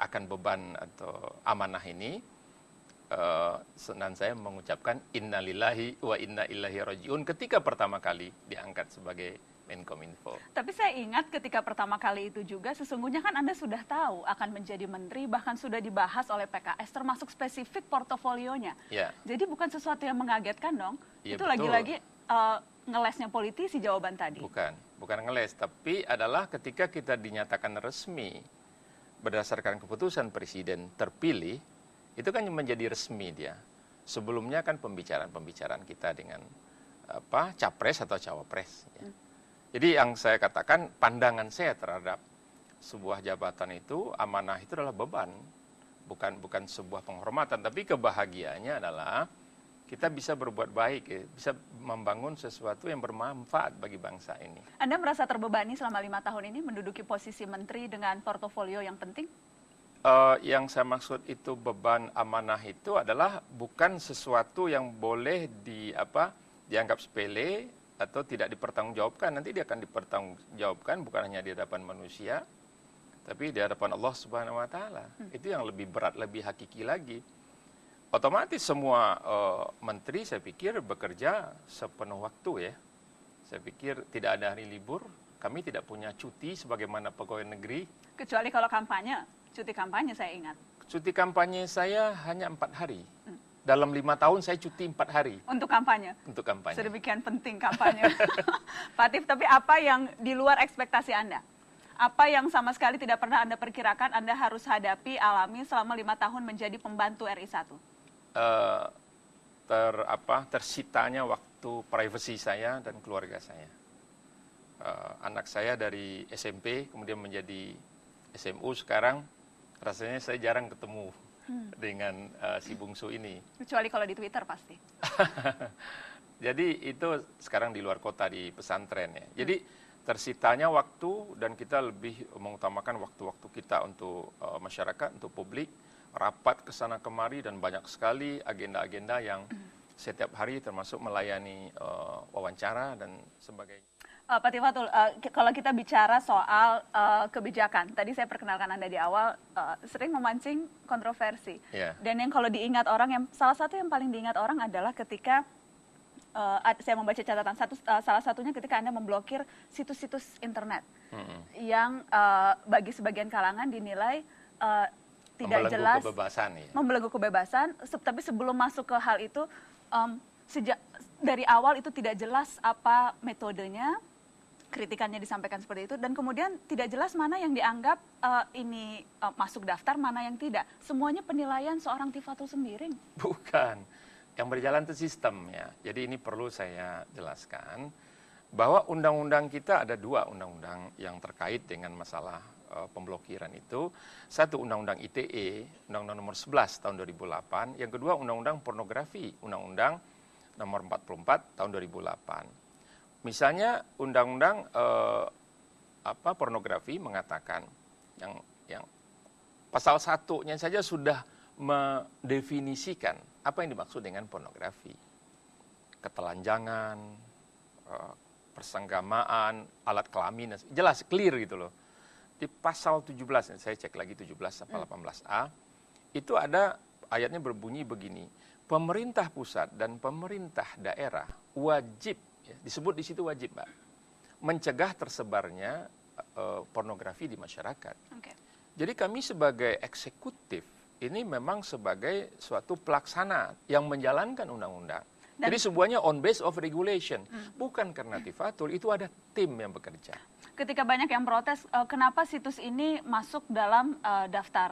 [SPEAKER 4] akan beban atau amanah ini. Dan saya mengucapkan innalillahi wa inna ilaihi rajiun ketika pertama kali diangkat sebagai Menkominfo.
[SPEAKER 3] Tapi saya ingat ketika pertama kali itu juga sesungguhnya kan Anda sudah tahu akan menjadi menteri, bahkan sudah dibahas oleh PKS termasuk spesifik portofolionya.
[SPEAKER 4] Ya.
[SPEAKER 3] Jadi bukan sesuatu yang mengagetkan dong.
[SPEAKER 4] Ya,
[SPEAKER 3] itu
[SPEAKER 4] betul.
[SPEAKER 3] lagi-lagi ngelesnya politisi jawaban tadi.
[SPEAKER 4] Bukan ngeles, tapi adalah ketika kita dinyatakan resmi berdasarkan keputusan presiden terpilih, itu kan menjadi resmi dia. Sebelumnya kan pembicaraan kita dengan capres atau cawapres. Ya. Jadi yang saya katakan pandangan saya terhadap sebuah jabatan itu, amanah itu adalah beban, bukan sebuah penghormatan. Tapi kebahagiaannya adalah kita bisa berbuat baik, ya, bisa membangun sesuatu yang bermanfaat bagi bangsa ini.
[SPEAKER 3] Anda merasa terbebani selama 5 tahun ini menduduki posisi menteri dengan portofolio yang penting?
[SPEAKER 4] Yang saya maksud itu beban amanah itu adalah bukan sesuatu yang boleh dianggap sepele atau tidak dipertanggungjawabkan. Nanti dia akan dipertanggungjawabkan bukan hanya di hadapan manusia, tapi di hadapan Allah Subhanahu wa Ta'ala. Itu yang lebih berat, lebih hakiki lagi. Otomatis semua menteri saya pikir bekerja sepenuh waktu ya. Saya pikir tidak ada hari libur. Kami tidak punya cuti sebagaimana pegawai negeri.
[SPEAKER 3] Kecuali kalau kampanye, cuti kampanye saya ingat.
[SPEAKER 4] Cuti kampanye saya hanya 4 hari. Dalam 5 tahun saya cuti 4 hari.
[SPEAKER 3] Untuk kampanye?
[SPEAKER 4] Untuk kampanye.
[SPEAKER 3] Sedemikian penting kampanye. Pak Tif, tapi apa yang di luar ekspektasi Anda? Apa yang sama sekali tidak pernah Anda perkirakan Anda harus hadapi, alami selama 5 tahun menjadi pembantu RI 1?
[SPEAKER 4] Tersitanya waktu privasi saya dan keluarga saya. Anak saya dari SMP kemudian menjadi SMU sekarang, rasanya saya jarang ketemu dengan si bungsu ini.
[SPEAKER 3] Kecuali kalau di Twitter pasti.
[SPEAKER 4] Jadi itu sekarang di luar kota di pesantren ya. Jadi tersitanya waktu dan kita lebih mengutamakan waktu-waktu kita untuk masyarakat, untuk publik, rapat ke sana kemari dan banyak sekali agenda-agenda yang setiap hari termasuk melayani wawancara dan sebagainya.
[SPEAKER 3] Pak Tifatul, kalau kita bicara soal kebijakan, tadi saya perkenalkan Anda di awal, sering memancing kontroversi.
[SPEAKER 4] Yeah.
[SPEAKER 3] Dan yang kalau diingat orang, salah satu yang paling diingat orang adalah ketika, saya membaca catatan, salah satunya ketika Anda memblokir situs-situs internet yang bagi sebagian kalangan dinilai tidak jelas,
[SPEAKER 4] Kebebasan, ya.
[SPEAKER 3] membelenggu kebebasan, tapi sebelum masuk ke hal itu, sejak dari awal itu tidak jelas apa metodenya, kritikannya disampaikan seperti itu, dan kemudian tidak jelas mana yang dianggap ini masuk daftar, mana yang tidak. Semuanya penilaian seorang Tifatul Sembiring.
[SPEAKER 4] Bukan, yang berjalan itu sistem ya. Jadi ini perlu saya jelaskan bahwa undang-undang kita ada 2 undang-undang yang terkait dengan masalah pemblokiran itu. Satu Undang-Undang ITE, Undang-Undang nomor 11 tahun 2008. Yang kedua Undang-Undang Pornografi, Undang-Undang nomor 44 tahun 2008. Misalnya Undang-Undang pornografi mengatakan yang pasal 1-nya saja sudah mendefinisikan apa yang dimaksud dengan pornografi. Ketelanjangan, persenggamaan, alat kelamin, jelas clear gitu loh. Di pasal 17, saya cek lagi 17 sampai 18A, itu ada ayatnya berbunyi begini. Pemerintah pusat dan pemerintah daerah wajib, ya, disebut di situ wajib, Mbak, mencegah tersebarnya pornografi di masyarakat.
[SPEAKER 3] Okay.
[SPEAKER 4] Jadi kami sebagai eksekutif ini memang sebagai suatu pelaksana yang menjalankan undang-undang. Jadi semuanya on base of regulation, bukan karena Tifatul, itu ada tim yang bekerja.
[SPEAKER 3] Ketika banyak yang protes, kenapa situs ini masuk dalam daftar,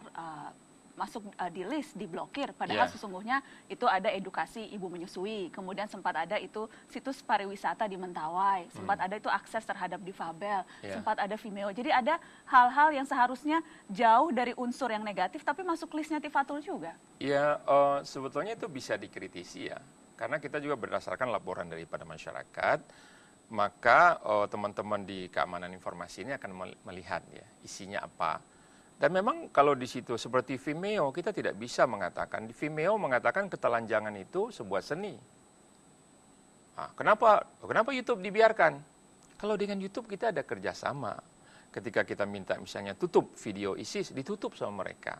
[SPEAKER 3] masuk di list, diblokir, padahal sesungguhnya itu ada edukasi ibu menyusui, kemudian sempat ada itu situs pariwisata di Mentawai, sempat ada itu akses terhadap difabel, sempat ada Vimeo. Jadi ada hal-hal yang seharusnya jauh dari unsur yang negatif, tapi masuk listnya Tifatul juga.
[SPEAKER 4] Ya, sebetulnya itu bisa dikritisi ya, karena kita juga berdasarkan laporan daripada masyarakat, maka teman-teman di keamanan informasi ini akan melihat ya isinya apa. Dan memang kalau di situ seperti Vimeo, kita tidak bisa mengatakan, di Vimeo mengatakan ketelanjangan itu sebuah seni. Nah, kenapa YouTube dibiarkan? Kalau dengan YouTube kita ada kerjasama. Ketika kita minta misalnya tutup video ISIS, ditutup sama mereka.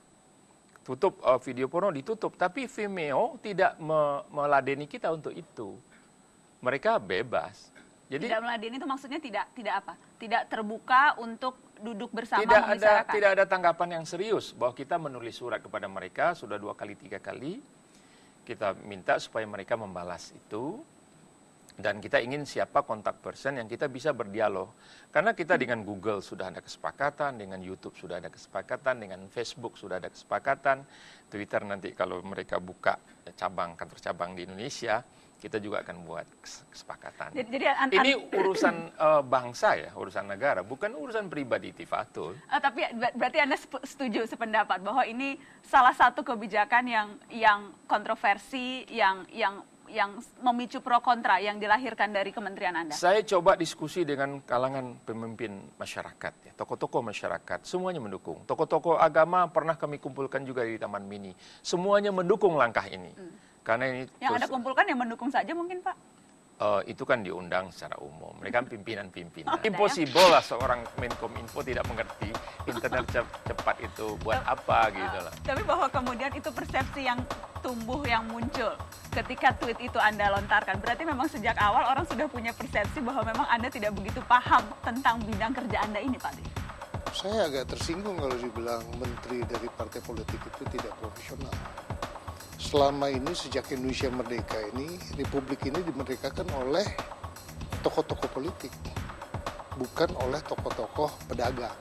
[SPEAKER 4] Tutup video porno, ditutup. Tapi Vimeo tidak meladeni kita untuk itu. Mereka bebas. Jadi,
[SPEAKER 3] tidak meladeni itu maksudnya tidak apa? Tidak terbuka untuk duduk bersama membicarakan.
[SPEAKER 4] Tidak ada tanggapan yang serius bahwa kita menulis surat kepada mereka sudah 2 kali 3 kali. Kita minta supaya mereka membalas itu. Dan kita ingin siapa kontak person yang kita bisa berdialog. Karena kita dengan Google sudah ada kesepakatan, dengan YouTube sudah ada kesepakatan, dengan Facebook sudah ada kesepakatan. Twitter nanti kalau mereka buka kantor cabang di Indonesia, kita juga akan buat kesepakatan. Ini urusan bangsa ya, urusan negara, bukan urusan pribadi Tifatul.
[SPEAKER 3] Tapi berarti Anda setuju sependapat bahwa ini salah satu kebijakan yang kontroversi, yang memicu pro kontra yang dilahirkan dari kementerian Anda?
[SPEAKER 4] Saya coba diskusi dengan kalangan pemimpin masyarakat, ya, tokoh-tokoh masyarakat, semuanya mendukung. Tokoh-tokoh agama pernah kami kumpulkan juga di Taman Mini, semuanya mendukung langkah ini. Karena ini
[SPEAKER 3] yang Anda kumpulkan yang mendukung saja mungkin, Pak?
[SPEAKER 4] Itu kan diundang secara umum. Mereka pimpinan-pimpinan. Impossible lah seorang Menkominfo tidak mengerti internet cepat itu buat apa gitu lah.
[SPEAKER 3] Tapi bahwa kemudian itu persepsi yang tumbuh, yang muncul ketika tweet itu Anda lontarkan. Berarti memang sejak awal orang sudah punya persepsi bahwa memang Anda tidak begitu paham tentang bidang kerja Anda ini, Pak.
[SPEAKER 6] Saya agak tersinggung kalau dibilang menteri dari partai politik itu tidak profesional. Selama ini sejak Indonesia merdeka ini, republik ini dimerdekakan oleh tokoh-tokoh politik, bukan oleh tokoh-tokoh pedagang.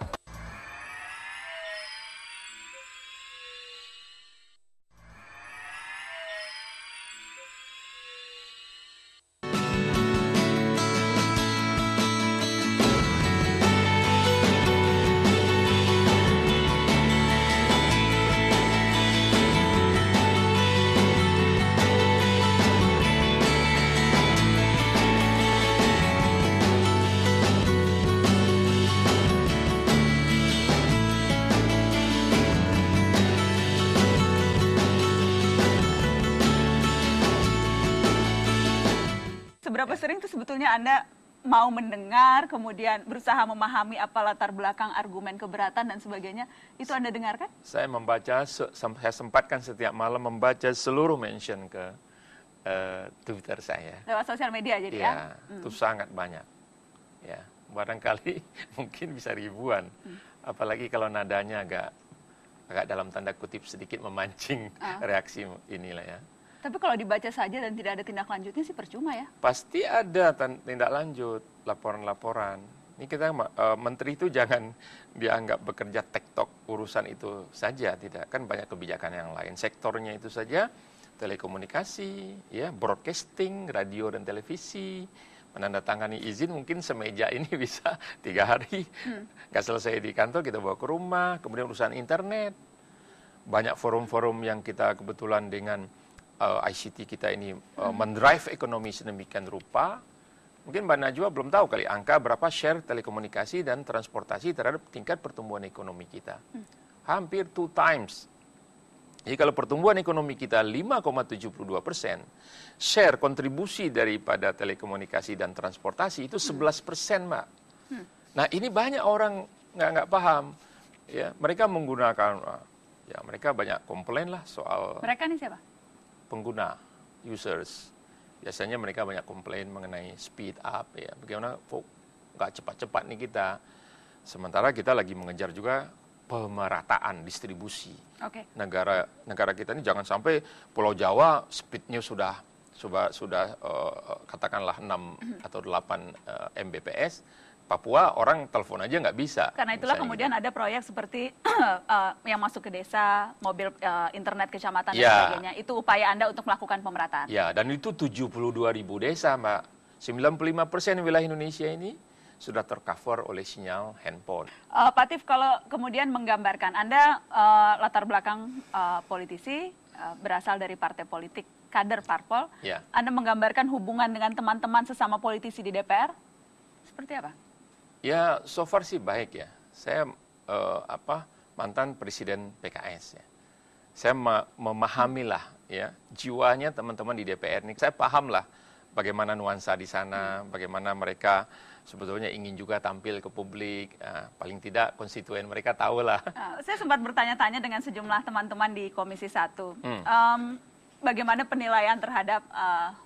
[SPEAKER 3] seberapa sering tuh sebetulnya Anda mau mendengar, kemudian berusaha memahami apa latar belakang argumen keberatan dan sebagainya, itu Anda dengarkan?
[SPEAKER 4] Saya membaca, saya sempatkan setiap malam membaca seluruh mention ke Twitter saya.
[SPEAKER 3] Lewat sosial media jadi ya?
[SPEAKER 4] Ya, itu sangat banyak. Ya, barangkali mungkin bisa ribuan. Apalagi kalau nadanya agak dalam tanda kutip sedikit memancing reaksi inilah ya.
[SPEAKER 3] Tapi kalau dibaca saja dan tidak ada tindak lanjutnya sih percuma ya?
[SPEAKER 4] Pasti ada tindak lanjut, laporan-laporan. Ini kita menteri itu jangan dianggap bekerja tektok urusan itu saja, tidak, kan banyak kebijakan yang lain. Sektornya itu saja, telekomunikasi, ya, broadcasting, radio dan televisi, menandatangani izin mungkin semeja ini bisa 3 hari, nggak selesai di kantor kita bawa ke rumah. Kemudian urusan internet, banyak forum-forum yang kita kebetulan dengan ICT kita ini mendrive ekonomi sedemikian rupa. Mungkin Mbak Najwa belum tahu kali angka berapa share telekomunikasi dan transportasi terhadap tingkat pertumbuhan ekonomi kita. Hampir 2 times. Jadi kalau pertumbuhan ekonomi kita 5,72%, share kontribusi daripada telekomunikasi dan transportasi itu 11%, Mbak. Nah ini banyak orang nggak paham. Ya, mereka menggunakan, ya mereka banyak komplain lah soal.
[SPEAKER 3] Mereka ini siapa?
[SPEAKER 4] Pengguna, users. Biasanya mereka banyak komplain mengenai speed up, ya. Bagaimana kok nggak cepat-cepat nih kita. Sementara kita lagi mengejar juga pemerataan distribusi. Negara kita ini jangan sampai Pulau Jawa speednya sudah katakanlah 6 atau 8 Mbps. Papua orang telepon aja nggak bisa.
[SPEAKER 3] Karena itulah kemudian ada proyek seperti yang masuk ke desa, mobil internet kecamatan dan sebagainya. Itu upaya Anda untuk melakukan pemerataan.
[SPEAKER 4] Ya, dan itu 72.000 desa, Mbak. 95% wilayah Indonesia ini sudah tercover oleh sinyal handphone.
[SPEAKER 3] Pak Tief, kalau kemudian menggambarkan, Anda latar belakang politisi, berasal dari partai politik, kader parpol.
[SPEAKER 4] Ya.
[SPEAKER 3] Anda menggambarkan hubungan dengan teman-teman sesama politisi di DPR, seperti apa?
[SPEAKER 4] Ya, so far sih baik ya. Saya mantan presiden PKS ya. Saya memahamilah ya jiwanya teman-teman di DPR ini. Saya pahamlah bagaimana nuansa di sana, bagaimana mereka sebetulnya ingin juga tampil ke publik. Paling tidak konstituen mereka tahulah.
[SPEAKER 3] Saya sempat bertanya-tanya dengan sejumlah teman-teman di Komisi 1. Bagaimana penilaian terhadap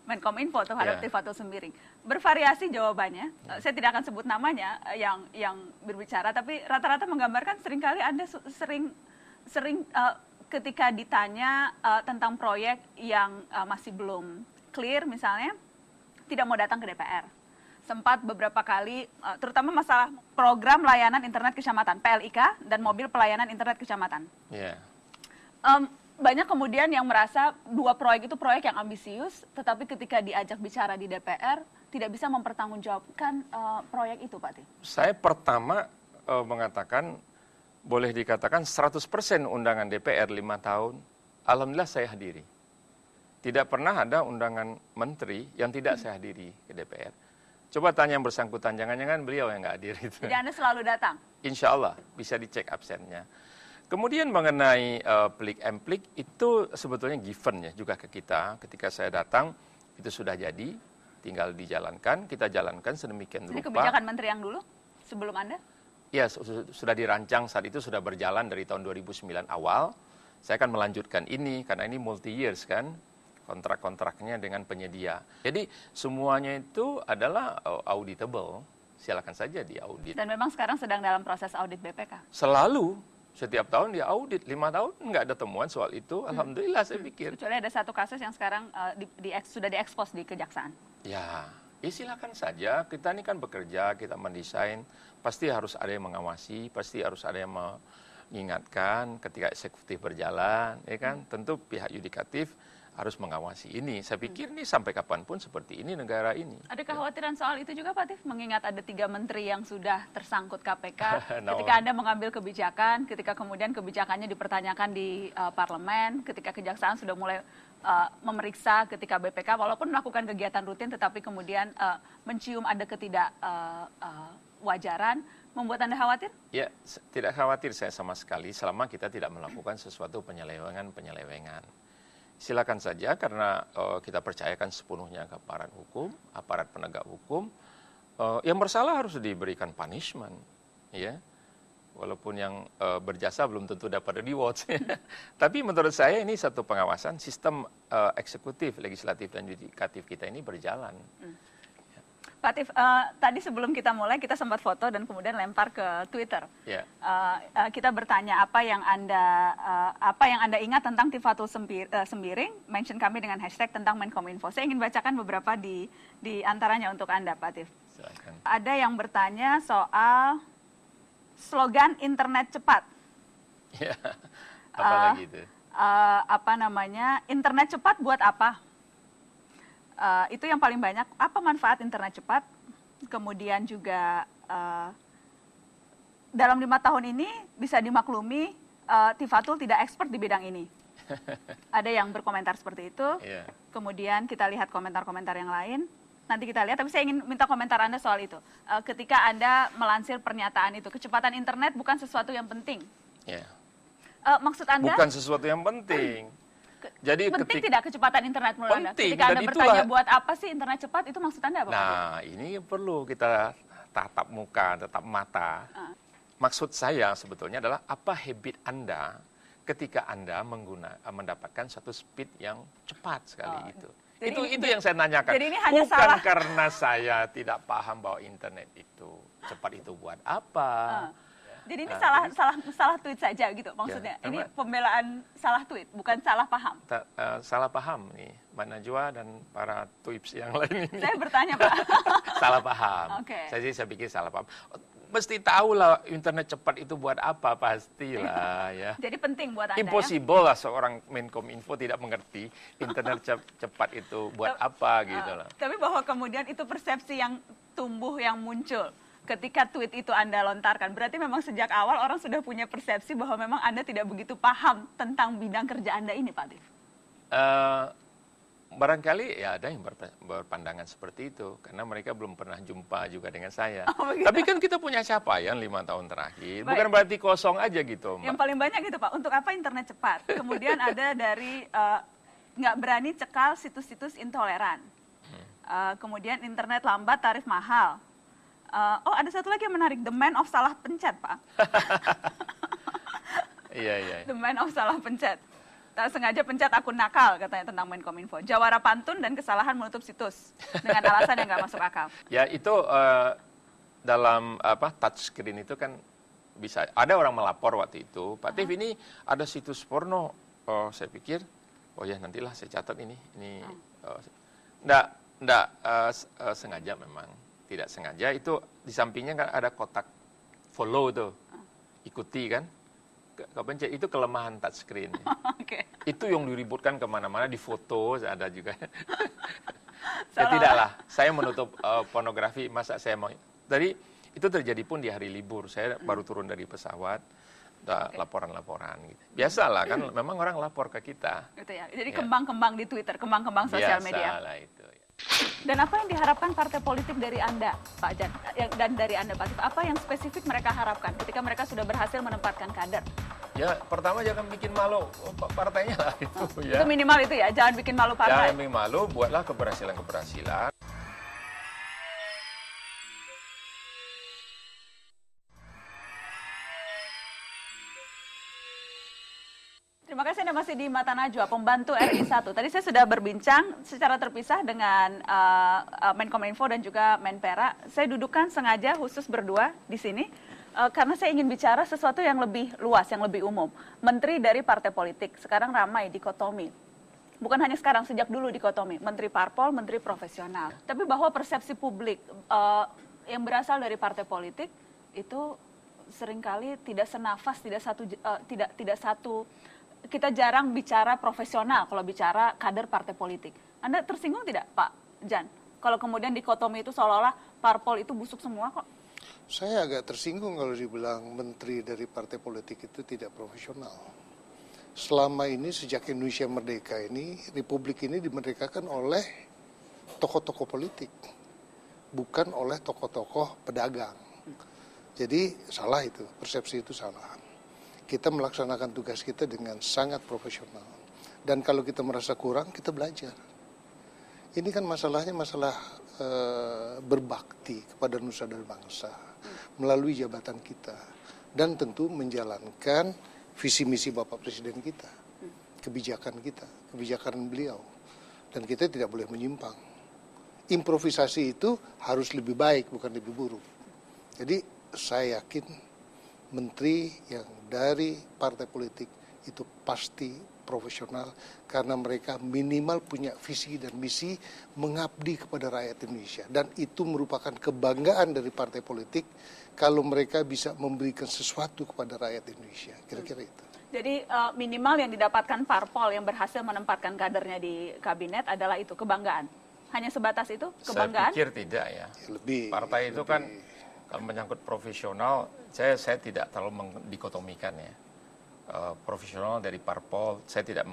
[SPEAKER 3] Menkominfo terhadap Tifatul Sembiring. Bervariasi jawabannya, saya tidak akan sebut namanya yang berbicara, tapi rata-rata menggambarkan seringkali Anda sering ketika ditanya tentang proyek yang masih belum clear misalnya, tidak mau datang ke DPR. Sempat beberapa kali, terutama masalah program layanan internet kecamatan, PLIK, dan mobil pelayanan internet kecamatan.
[SPEAKER 4] Yeah.
[SPEAKER 3] Banyak kemudian yang merasa 2 proyek itu proyek yang ambisius, tetapi ketika diajak bicara di DPR, tidak bisa mempertanggungjawabkan proyek itu, Pak Tief.
[SPEAKER 4] Saya pertama mengatakan, boleh dikatakan 100% undangan DPR 5 tahun, alhamdulillah saya hadiri. Tidak pernah ada undangan menteri yang tidak saya hadiri ke DPR. Coba tanya yang bersangkutan, jangan-jangan beliau yang nggak hadir itu.
[SPEAKER 3] Jadi Anda selalu datang?
[SPEAKER 4] Insya Allah, bisa dicek absennya. Kemudian mengenai plik-emplik itu sebetulnya given ya juga ke kita. Ketika saya datang, itu sudah jadi, tinggal dijalankan, kita jalankan sedemikian rupa.
[SPEAKER 3] Ini kebijakan menteri yang dulu, sebelum Anda?
[SPEAKER 4] Ya, sudah dirancang saat itu, sudah berjalan dari tahun 2009 awal. Saya akan melanjutkan ini, karena ini multi-years kan, kontrak-kontraknya dengan penyedia. Jadi semuanya itu adalah auditable, silakan saja diaudit.
[SPEAKER 3] Dan memang sekarang sedang dalam proses audit BPK?
[SPEAKER 4] Selalu. Setiap tahun dia audit, 5 tahun nggak ada temuan soal itu, alhamdulillah saya pikir.
[SPEAKER 3] Kecuali ada satu kasus yang sekarang sudah diekspos di kejaksaan.
[SPEAKER 4] Ya silakan saja, kita ini kan bekerja, kita mendesain, pasti harus ada yang mengawasi, pasti harus ada yang mengingatkan ketika eksekutif berjalan, ya kan? Tentu pihak yudikatif harus mengawasi ini. Saya pikir ini sampai kapanpun seperti ini negara ini.
[SPEAKER 3] Ada kekhawatiran soal itu juga Pak Tief? Mengingat ada 3 menteri yang sudah tersangkut KPK.
[SPEAKER 4] No.
[SPEAKER 3] Ketika Anda mengambil kebijakan, ketika kemudian kebijakannya dipertanyakan di parlemen, ketika kejaksaan sudah mulai memeriksa ketika BPK, walaupun melakukan kegiatan rutin, tetapi kemudian mencium ada ketidakwajaran, membuat Anda khawatir?
[SPEAKER 4] Ya, tidak khawatir saya sama sekali selama kita tidak melakukan sesuatu penyelewengan. silakan saja karena kita percayakan sepenuhnya ke aparat penegak hukum. Yang bersalah harus diberikan punishment, ya. Walaupun yang berjasa belum tentu dapat rewards. Tapi menurut saya ini satu pengawasan sistem eksekutif, legislatif dan yudikatif kita ini berjalan.
[SPEAKER 3] Pak Atif, tadi sebelum kita mulai kita sempat foto dan kemudian lempar ke Twitter.
[SPEAKER 4] Ya.
[SPEAKER 3] Kita bertanya apa yang anda ingat tentang Tifatul Sembiring, mention kami dengan hashtag tentang Menkominfo. Saya ingin bacakan beberapa di antaranya untuk Anda, Pak Atif.
[SPEAKER 4] Silakan.
[SPEAKER 3] Ada yang bertanya soal slogan internet cepat.
[SPEAKER 4] Ya. Apalagi itu?
[SPEAKER 3] Internet cepat buat apa? Itu yang paling banyak. Apa manfaat internet cepat? Kemudian juga dalam 5 tahun ini bisa dimaklumi Tifatul tidak expert di bidang ini. Ada yang berkomentar seperti itu.
[SPEAKER 4] Yeah.
[SPEAKER 3] Kemudian kita lihat komentar-komentar yang lain. Nanti kita lihat, tapi saya ingin minta komentar Anda soal itu. Ketika Anda melansir pernyataan itu, kecepatan internet bukan sesuatu yang penting.
[SPEAKER 4] Yeah.
[SPEAKER 3] Maksud Anda?
[SPEAKER 4] Bukan sesuatu yang penting. Jadi
[SPEAKER 3] penting tidak kecepatan internet menurut Anda?
[SPEAKER 4] Penting,
[SPEAKER 3] Ketika Anda
[SPEAKER 4] dan
[SPEAKER 3] bertanya
[SPEAKER 4] itulah-
[SPEAKER 3] buat apa sih internet cepat, itu maksud Anda apa?
[SPEAKER 4] Nah, ini perlu kita tatap muka, tatap mata. Maksud saya sebetulnya adalah apa habit Anda ketika Anda mendapatkan satu speed yang cepat sekali itu. Itu yang saya nanyakan.
[SPEAKER 3] Jadi ini hanya
[SPEAKER 4] bukan
[SPEAKER 3] salah.
[SPEAKER 4] karena saya tidak paham bahwa internet itu cepat itu buat apa.
[SPEAKER 3] Jadi ini salah tweet saja gitu maksudnya.
[SPEAKER 4] Ya,
[SPEAKER 3] Ini pembelaan salah tweet, bukan salah paham.
[SPEAKER 4] Salah paham nih, Mbak Najwa dan para tweets yang lain ini.
[SPEAKER 3] Saya bertanya, Pak.
[SPEAKER 4] Salah paham.
[SPEAKER 3] Oke.
[SPEAKER 4] Saya pikir salah paham. Mesti tahu lah internet cepat itu buat apa, pastilah ya.
[SPEAKER 3] Jadi penting buat Anda
[SPEAKER 4] Impossible lah seorang Menkominfo tidak mengerti internet cepat itu buat apa gitu lah.
[SPEAKER 3] Tapi bahwa kemudian itu persepsi yang tumbuh, yang muncul ketika tweet itu Anda lontarkan. Berarti memang sejak awal orang sudah punya persepsi bahwa memang Anda tidak begitu paham tentang bidang kerja Anda ini, Pak Atif.
[SPEAKER 4] Barangkali ya ada yang berpandangan seperti itu karena mereka belum pernah jumpa juga dengan saya.
[SPEAKER 3] Oh, begitu.
[SPEAKER 4] Tapi kan kita punya capaian 5 tahun terakhir.
[SPEAKER 3] Baik.
[SPEAKER 4] Bukan berarti kosong aja gitu, Mbak.
[SPEAKER 3] Yang paling banyak gitu, Pak. Untuk apa internet cepat? Kemudian ada dari nggak berani cekal situs-situs intoleran. Kemudian internet lambat, tarif mahal. Ada satu lagi yang menarik, the man of salah pencet, Pak.
[SPEAKER 4] Iya.
[SPEAKER 3] The man of salah pencet. Tak sengaja pencet akun nakal, katanya tentang Menkominfo. Jawara pantun dan kesalahan menutup situs dengan alasan yang nggak masuk akal.
[SPEAKER 4] Ya itu dalam touchscreen itu kan bisa ada orang melapor waktu itu. Pak Tif ini ada situs porno. Saya pikir, ya nantilah saya catat ini. Nggak sengaja memang. Tidak sengaja itu di sampingnya kan ada kotak follow tuh. Ikuti kan. Kepencet itu kelemahan touchscreen.
[SPEAKER 3] Okay.
[SPEAKER 4] Itu yang diributkan kemana-mana di foto ada juga. Ya tidaklah, saya menutup pornografi masa saya mau. Dari itu terjadi pun di hari libur. Saya baru turun dari pesawat, laporan-laporan gitu. Biasalah kan, memang orang lapor ke kita.
[SPEAKER 3] Gitu ya. Jadi kembang-kembang di Twitter, kembang-kembang sosial media.
[SPEAKER 4] Biasalah itu. Ya.
[SPEAKER 3] Dan apa yang diharapkan partai politik dari Anda, Pak Jan, dan dari Anda, Pak Atif? Apa yang spesifik mereka harapkan ketika mereka sudah berhasil menempatkan kader?
[SPEAKER 4] Ya, pertama jangan bikin malu partainya lah itu ya.
[SPEAKER 3] Itu minimal itu ya, jangan bikin malu partai.
[SPEAKER 4] Jangan bikin malu, buatlah keberhasilan-keberhasilan.
[SPEAKER 3] Terima kasih Anda masih di Mata Najwa, pembantu RI 1. Tadi saya sudah berbincang secara terpisah dengan Menkominfo dan juga Menpera. Saya dudukkan sengaja khusus berdua di sini karena saya ingin bicara sesuatu yang lebih luas, yang lebih umum. Menteri dari partai politik, sekarang ramai dikotomi. Bukan hanya sekarang, sejak dulu dikotomi. Menteri parpol, menteri profesional. Tapi bahwa persepsi publik yang berasal dari partai politik itu seringkali tidak senafas, tidak satu. Kita jarang bicara profesional kalau bicara kader partai politik. Anda tersinggung tidak, Pak Jan? Kalau kemudian dikotomi itu seolah-olah parpol itu busuk semua kok.
[SPEAKER 6] Saya agak tersinggung kalau dibilang menteri dari partai politik itu tidak profesional. Selama ini sejak Indonesia merdeka ini, republik ini dimerdekakan oleh tokoh-tokoh politik, bukan oleh tokoh-tokoh pedagang. Jadi salah itu, persepsi itu salah. Kita melaksanakan tugas kita dengan sangat profesional. Dan kalau kita merasa kurang, kita belajar. Ini kan masalahnya masalah berbakti kepada nusa dan bangsa melalui jabatan kita. Dan tentu menjalankan visi misi Bapak Presiden kita, kebijakan kita, kebijakan beliau. Dan kita tidak boleh menyimpang. Improvisasi itu harus lebih baik, bukan lebih buruk. Jadi saya yakin menteri yang dari partai politik itu pasti profesional karena mereka minimal punya visi dan misi mengabdi kepada rakyat Indonesia. Dan itu merupakan kebanggaan dari partai politik kalau mereka bisa memberikan sesuatu kepada rakyat Indonesia. Kira-kira itu.
[SPEAKER 3] Jadi minimal yang didapatkan parpol yang berhasil menempatkan kadernya di kabinet adalah itu, kebanggaan. Hanya sebatas itu, kebanggaan?
[SPEAKER 4] Saya pikir tidak ya.
[SPEAKER 6] Lebih.
[SPEAKER 4] Partai itu kan kalau menyangkut profesional, saya tidak terlalu mendikotomikan ya. Profesional dari parpol, saya tidak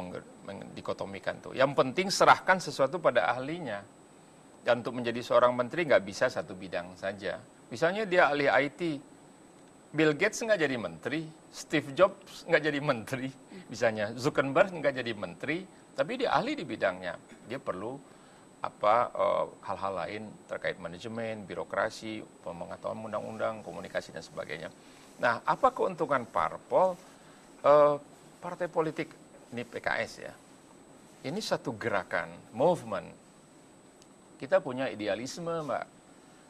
[SPEAKER 4] mendikotomikan tuh. Yang penting serahkan sesuatu pada ahlinya. Dan untuk menjadi seorang menteri nggak bisa satu bidang saja. Misalnya dia ahli IT, Bill Gates nggak jadi menteri, Steve Jobs nggak jadi menteri, misalnya Zuckerberg nggak jadi menteri, tapi dia ahli di bidangnya. Dia perlu hal-hal lain terkait manajemen, birokrasi, pengetahuan undang-undang, komunikasi dan sebagainya. Nah, apa keuntungan parpol? Partai politik ini PKS ya, ini satu gerakan, movement. Kita punya idealisme, Mbak,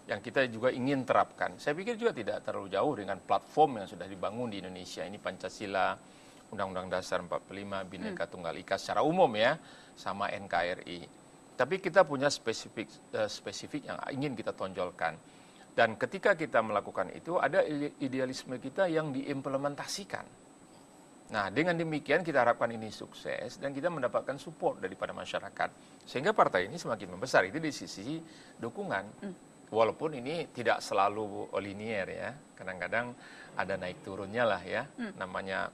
[SPEAKER 4] yang kita juga ingin terapkan. Saya pikir juga tidak terlalu jauh dengan platform yang sudah dibangun di Indonesia. Ini Pancasila, Undang-Undang Dasar 45, Bhinneka Tunggal Ika secara umum ya, sama NKRI. Tapi kita punya spesifik yang ingin kita tonjolkan. Dan ketika kita melakukan itu, ada idealisme kita yang diimplementasikan. Nah, dengan demikian kita harapkan ini sukses dan kita mendapatkan support daripada masyarakat. Sehingga partai ini semakin membesar, itu di sisi dukungan. Walaupun ini tidak selalu linier ya, kadang-kadang ada naik turunnya lah ya. Namanya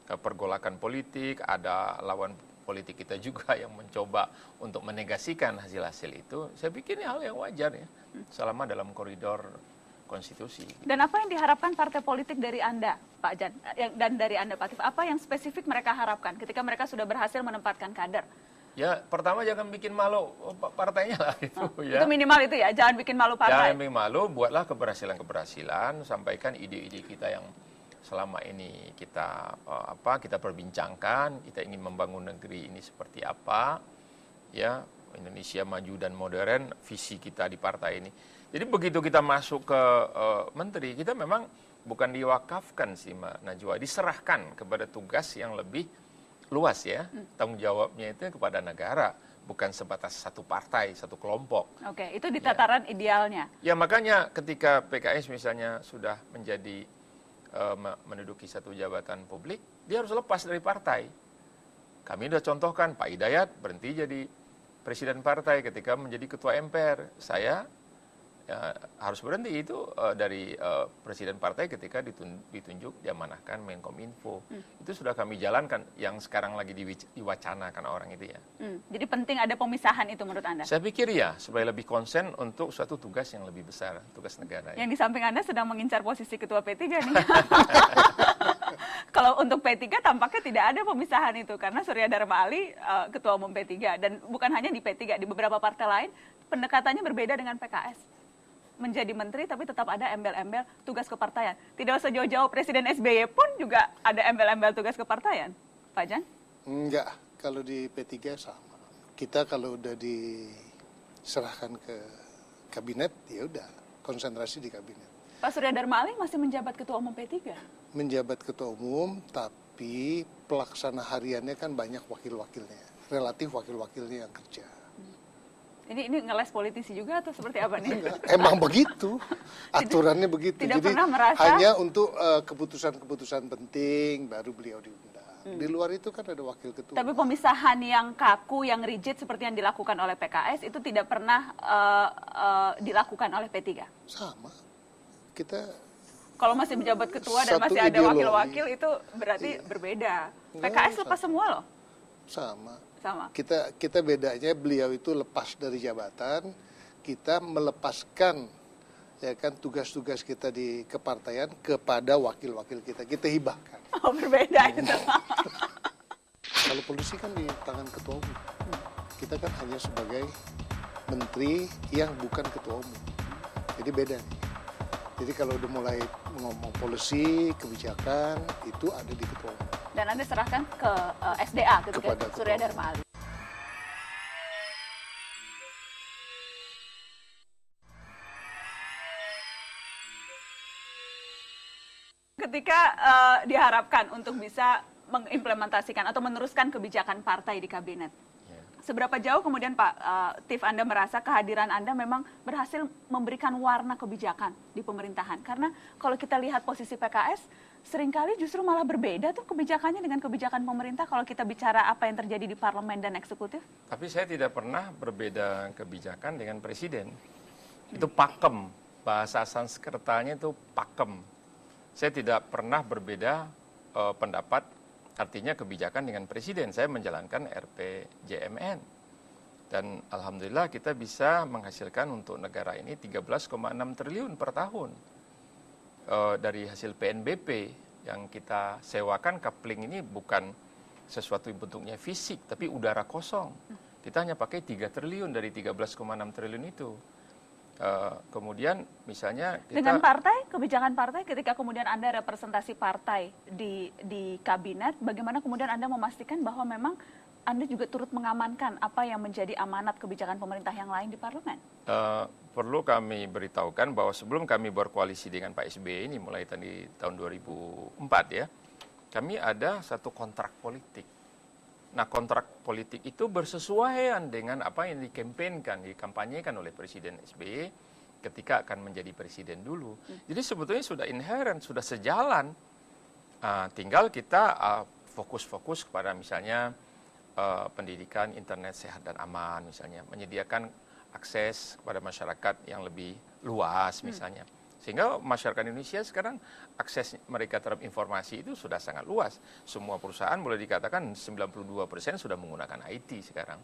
[SPEAKER 4] pergolakan politik, ada lawan politik kita juga yang mencoba untuk menegasikan hasil-hasil itu. Saya pikir ini hal yang wajar ya, selama dalam koridor konstitusi.
[SPEAKER 3] Dan apa yang diharapkan partai politik dari Anda, Pak Jan, dan dari Anda, Pak Tief? Apa yang spesifik mereka harapkan ketika mereka sudah berhasil menempatkan kader?
[SPEAKER 4] Ya, pertama jangan bikin malu partainya lah itu ya.
[SPEAKER 3] Itu minimal itu ya, jangan bikin malu partai.
[SPEAKER 4] Jangan bikin malu, buatlah keberhasilan-keberhasilan, sampaikan ide-ide kita yang selama ini kita kita perbincangkan, kita ingin membangun negeri ini seperti apa, ya, Indonesia maju dan modern, visi kita di partai ini. Jadi begitu kita masuk ke menteri, kita memang bukan diwakafkan sih Mbak Najwa, diserahkan kepada tugas yang lebih luas ya, tanggung jawabnya itu kepada negara, bukan sebatas satu partai, satu kelompok.
[SPEAKER 3] Oke, itu di tataran idealnya.
[SPEAKER 4] Ya makanya ketika PKS misalnya sudah menjadi menduduki satu jabatan publik, dia harus lepas dari partai. Kami sudah contohkan Pak Hidayat berhenti jadi presiden partai ketika menjadi ketua MPR. Saya harus berhenti itu dari presiden partai ketika ditunjuk diamanahkan Menkominfo. Itu sudah kami jalankan, yang sekarang lagi diwacanakan orang itu ya.
[SPEAKER 3] Jadi penting ada pemisahan itu menurut Anda?
[SPEAKER 4] Saya pikir ya, supaya lebih konsen untuk suatu tugas yang lebih besar, tugas negara.
[SPEAKER 3] Yang di samping Anda sedang mengincar posisi ketua P3 nih. Kalau untuk P3 tampaknya tidak ada pemisahan itu, karena Surya Dharma Ali ketua umum P3, dan bukan hanya di P3, di beberapa partai lain pendekatannya berbeda dengan PKS. Menjadi menteri tapi tetap ada embel-embel tugas kepartaian. Tidak usah jauh-jauh, Presiden SBY pun juga ada embel-embel tugas kepartaian. Pak Jan?
[SPEAKER 6] Enggak, kalau di P3 sama. Kita kalau udah diserahkan ke kabinet, ya udah konsentrasi di kabinet.
[SPEAKER 3] Pak Surya Dharma Ali masih menjabat ketua umum P3?
[SPEAKER 6] Menjabat ketua umum, tapi pelaksana hariannya kan banyak wakil-wakilnya. Relatif wakil-wakilnya yang kerja.
[SPEAKER 3] Ini ngeles politisi juga atau seperti apa nih?
[SPEAKER 6] Emang begitu, aturannya begitu.
[SPEAKER 3] Tidak
[SPEAKER 6] Jadi
[SPEAKER 3] pernah merasa
[SPEAKER 6] hanya untuk keputusan-keputusan penting baru beliau diundang. Di luar itu kan ada wakil ketua.
[SPEAKER 3] Tapi pemisahan yang kaku, yang rigid seperti yang dilakukan oleh PKS itu tidak pernah dilakukan oleh P3?
[SPEAKER 6] Sama. Kita
[SPEAKER 3] kalau masih menjabat ketua dan
[SPEAKER 6] satu
[SPEAKER 3] masih ada
[SPEAKER 6] ideologi.
[SPEAKER 3] wakil-wakil itu berarti berbeda. PKS lepas semua loh.
[SPEAKER 6] sama.
[SPEAKER 3] Sama.
[SPEAKER 6] Kita bedanya beliau itu lepas dari jabatan, kita melepaskan ya kan tugas-tugas kita di kepartaian kepada wakil-wakil kita hibahkan.
[SPEAKER 3] Oh, berbeda itu.
[SPEAKER 6] Kalau polisi kan di tangan ketua umum. Kita kan hanya sebagai menteri yang bukan ketua umum. Jadi beda nih. Jadi kalau udah mulai ngomong polisi, kebijakan, itu ada di ketua umum.
[SPEAKER 3] Dan Anda serahkan ke SDA ketika
[SPEAKER 6] Kepada
[SPEAKER 3] Surya
[SPEAKER 6] ketua
[SPEAKER 3] Dharma Ali. Ketika diharapkan untuk bisa mengimplementasikan atau meneruskan kebijakan partai di kabinet, seberapa jauh kemudian Pak Tiff Anda merasa kehadiran Anda memang berhasil memberikan warna kebijakan di pemerintahan? Karena kalau kita lihat posisi PKS, seringkali justru malah berbeda tuh kebijakannya dengan kebijakan pemerintah kalau kita bicara apa yang terjadi di parlemen dan eksekutif.
[SPEAKER 4] Tapi saya tidak pernah berbeda kebijakan dengan presiden. Itu pakem, bahasa Sanskertanya itu pakem. Saya tidak pernah berbeda pendapat, artinya kebijakan dengan presiden. Saya menjalankan RPJMN. Dan alhamdulillah kita bisa menghasilkan untuk negara ini 13,6 triliun per tahun. Dari hasil PNBP yang kita sewakan, coupling ini bukan sesuatu yang bentuknya fisik, tapi udara kosong. Kita hanya pakai 3 triliun dari 13,6 triliun itu. Kemudian misalnya kita,
[SPEAKER 3] dengan partai, kebijakan partai, ketika kemudian Anda representasi partai di kabinet, bagaimana kemudian Anda memastikan bahwa memang Anda juga turut mengamankan apa yang menjadi amanat kebijakan pemerintah yang lain di parlemen?
[SPEAKER 4] Perlu kami beritahukan bahwa sebelum kami berkoalisi dengan Pak SBY ini mulai tadi tahun 2004 ya, kami ada satu kontrak politik. Nah, kontrak politik itu bersesuaian dengan apa yang dikampanyekan oleh Presiden SBY ketika akan menjadi presiden dulu. Jadi sebetulnya sudah inherent, sudah sejalan. Tinggal kita fokus-fokus kepada misalnya pendidikan, internet sehat dan aman misalnya, menyediakan akses kepada masyarakat yang lebih luas misalnya. Sehingga masyarakat Indonesia sekarang akses mereka terhadap informasi itu sudah sangat luas. Semua perusahaan boleh dikatakan 92% sudah menggunakan IT sekarang.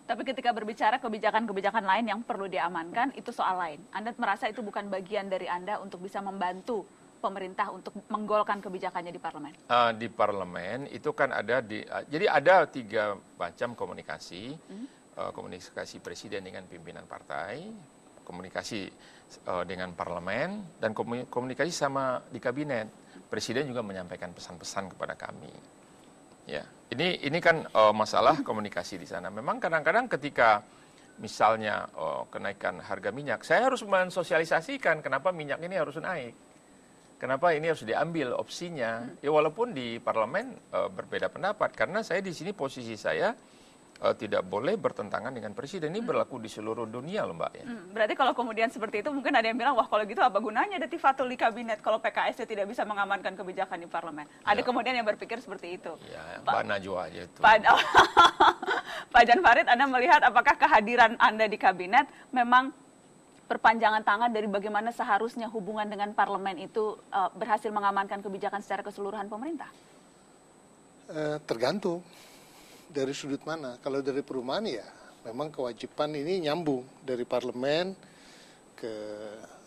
[SPEAKER 3] Tapi ketika berbicara kebijakan-kebijakan lain yang perlu diamankan, itu soal lain. Anda merasa itu bukan bagian dari Anda untuk bisa membantu pemerintah untuk menggolkan kebijakannya di parlemen?
[SPEAKER 4] Di parlemen itu kan ada, jadi ada 3 macam komunikasi. Komunikasi presiden dengan pimpinan partai, komunikasi dengan parlemen, dan komunikasi sama di kabinet. Presiden juga menyampaikan pesan-pesan kepada kami. Ya, ini kan masalah komunikasi di sana. Memang kadang-kadang ketika misalnya kenaikan harga minyak, saya harus mensosialisasikan kenapa minyak ini harus naik. Kenapa ini harus diambil opsinya. Ya walaupun di parlemen berbeda pendapat, karena saya di sini posisi saya tidak boleh bertentangan dengan presiden. Ini berlaku di seluruh dunia loh Mbak. Ya.
[SPEAKER 3] Berarti kalau kemudian seperti itu mungkin ada yang bilang, wah kalau gitu apa gunanya ada Tifatul di kabinet kalau PKS tidak bisa mengamankan kebijakan di parlemen. Ada kemudian yang berpikir seperti itu.
[SPEAKER 4] Ya, Mbak Najwa aja itu.
[SPEAKER 3] Pak Jan Farid, Anda melihat apakah kehadiran Anda di kabinet memang perpanjangan tangan dari bagaimana seharusnya hubungan dengan parlemen itu berhasil mengamankan kebijakan secara keseluruhan pemerintah?
[SPEAKER 6] Tergantung dari sudut mana. Kalau dari perumahan ya memang kewajiban ini nyambung dari parlemen ke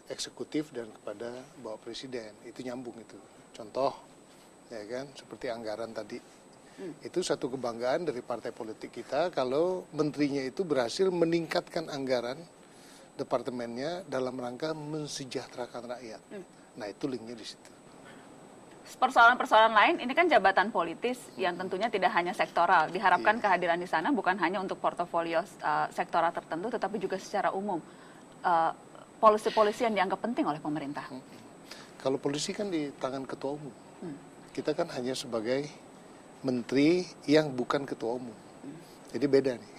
[SPEAKER 6] eksekutif dan kepada Bapak Presiden. Itu nyambung itu. Contoh ya kan seperti anggaran tadi. Itu satu kebanggaan dari partai politik kita kalau menterinya itu berhasil meningkatkan anggaran departemennya dalam rangka mensejahterakan rakyat. Nah, itu linknya di situ.
[SPEAKER 3] Persoalan-persoalan lain, ini kan jabatan politis yang tentunya tidak hanya sektoral. Diharapkan kehadiran di sana bukan hanya untuk portofolio sektoral tertentu, tetapi juga secara umum. Polisi-polisi yang dianggap penting oleh pemerintah.
[SPEAKER 6] Kalau polisi kan di tangan ketua umum. Kita kan hanya sebagai menteri yang bukan ketua umum. Jadi beda nih.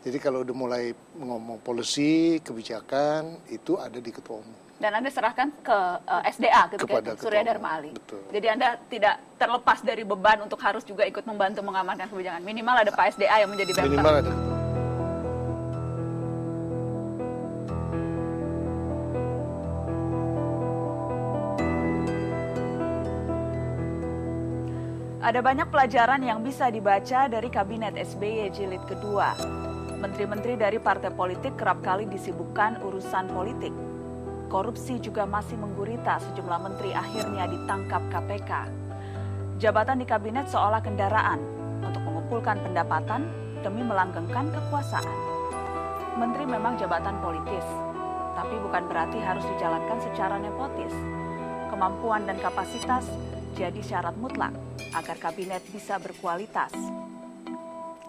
[SPEAKER 6] Jadi kalau udah mulai ngomong polisi, kebijakan, itu ada di ketua umum.
[SPEAKER 3] Dan Anda serahkan ke SDA ketika Surya Dharma Ali.
[SPEAKER 6] Betul.
[SPEAKER 3] Jadi Anda tidak terlepas dari beban untuk harus juga ikut membantu mengamankan kebijakan. Minimal ada Pak SDA yang menjadi backup.
[SPEAKER 6] Minimal ada.
[SPEAKER 3] Ada banyak pelajaran yang bisa dibaca dari Kabinet SBY Jilid kedua. Menteri-menteri dari partai politik kerap kali disibukkan urusan politik. Korupsi juga masih menggurita, sejumlah menteri akhirnya ditangkap KPK. Jabatan di kabinet seolah kendaraan untuk mengumpulkan mengumpulkan pendapatan demi melanggengkan kekuasaan. Menteri memang jabatan politis, tapi bukan berarti harus dijalankan secara nepotis. Kemampuan dan kapasitas jadi syarat mutlak agar kabinet bisa berkualitas.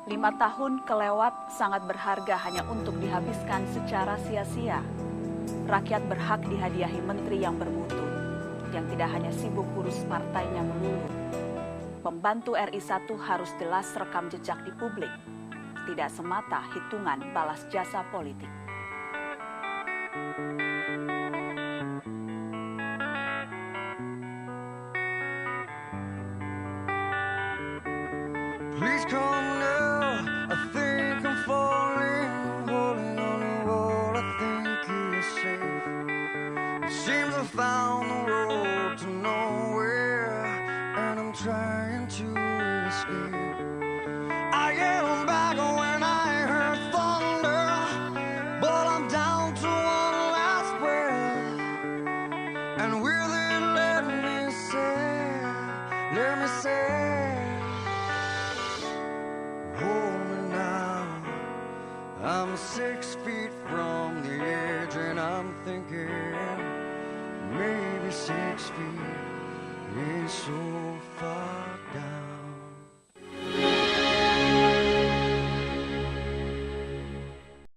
[SPEAKER 3] 5 tahun kelewat sangat berharga hanya untuk dihabiskan secara sia-sia. Rakyat berhak dihadiahi menteri yang bermutu, yang tidak hanya sibuk urus partainya melulu. Pembantu RI 1 harus jelas rekam jejak di publik, tidak semata hitungan balas jasa politik.
[SPEAKER 7] Please come now, I think I'm falling, holding on to what I think is safe. It seems I found the road to nowhere, and I'm trying to escape. I am back when I heard thunder, but I'm down to one last breath. And with it, let me say, hold me now. I'm 6 feet from the edge, and I'm thinking maybe 6 feet ain't so far down.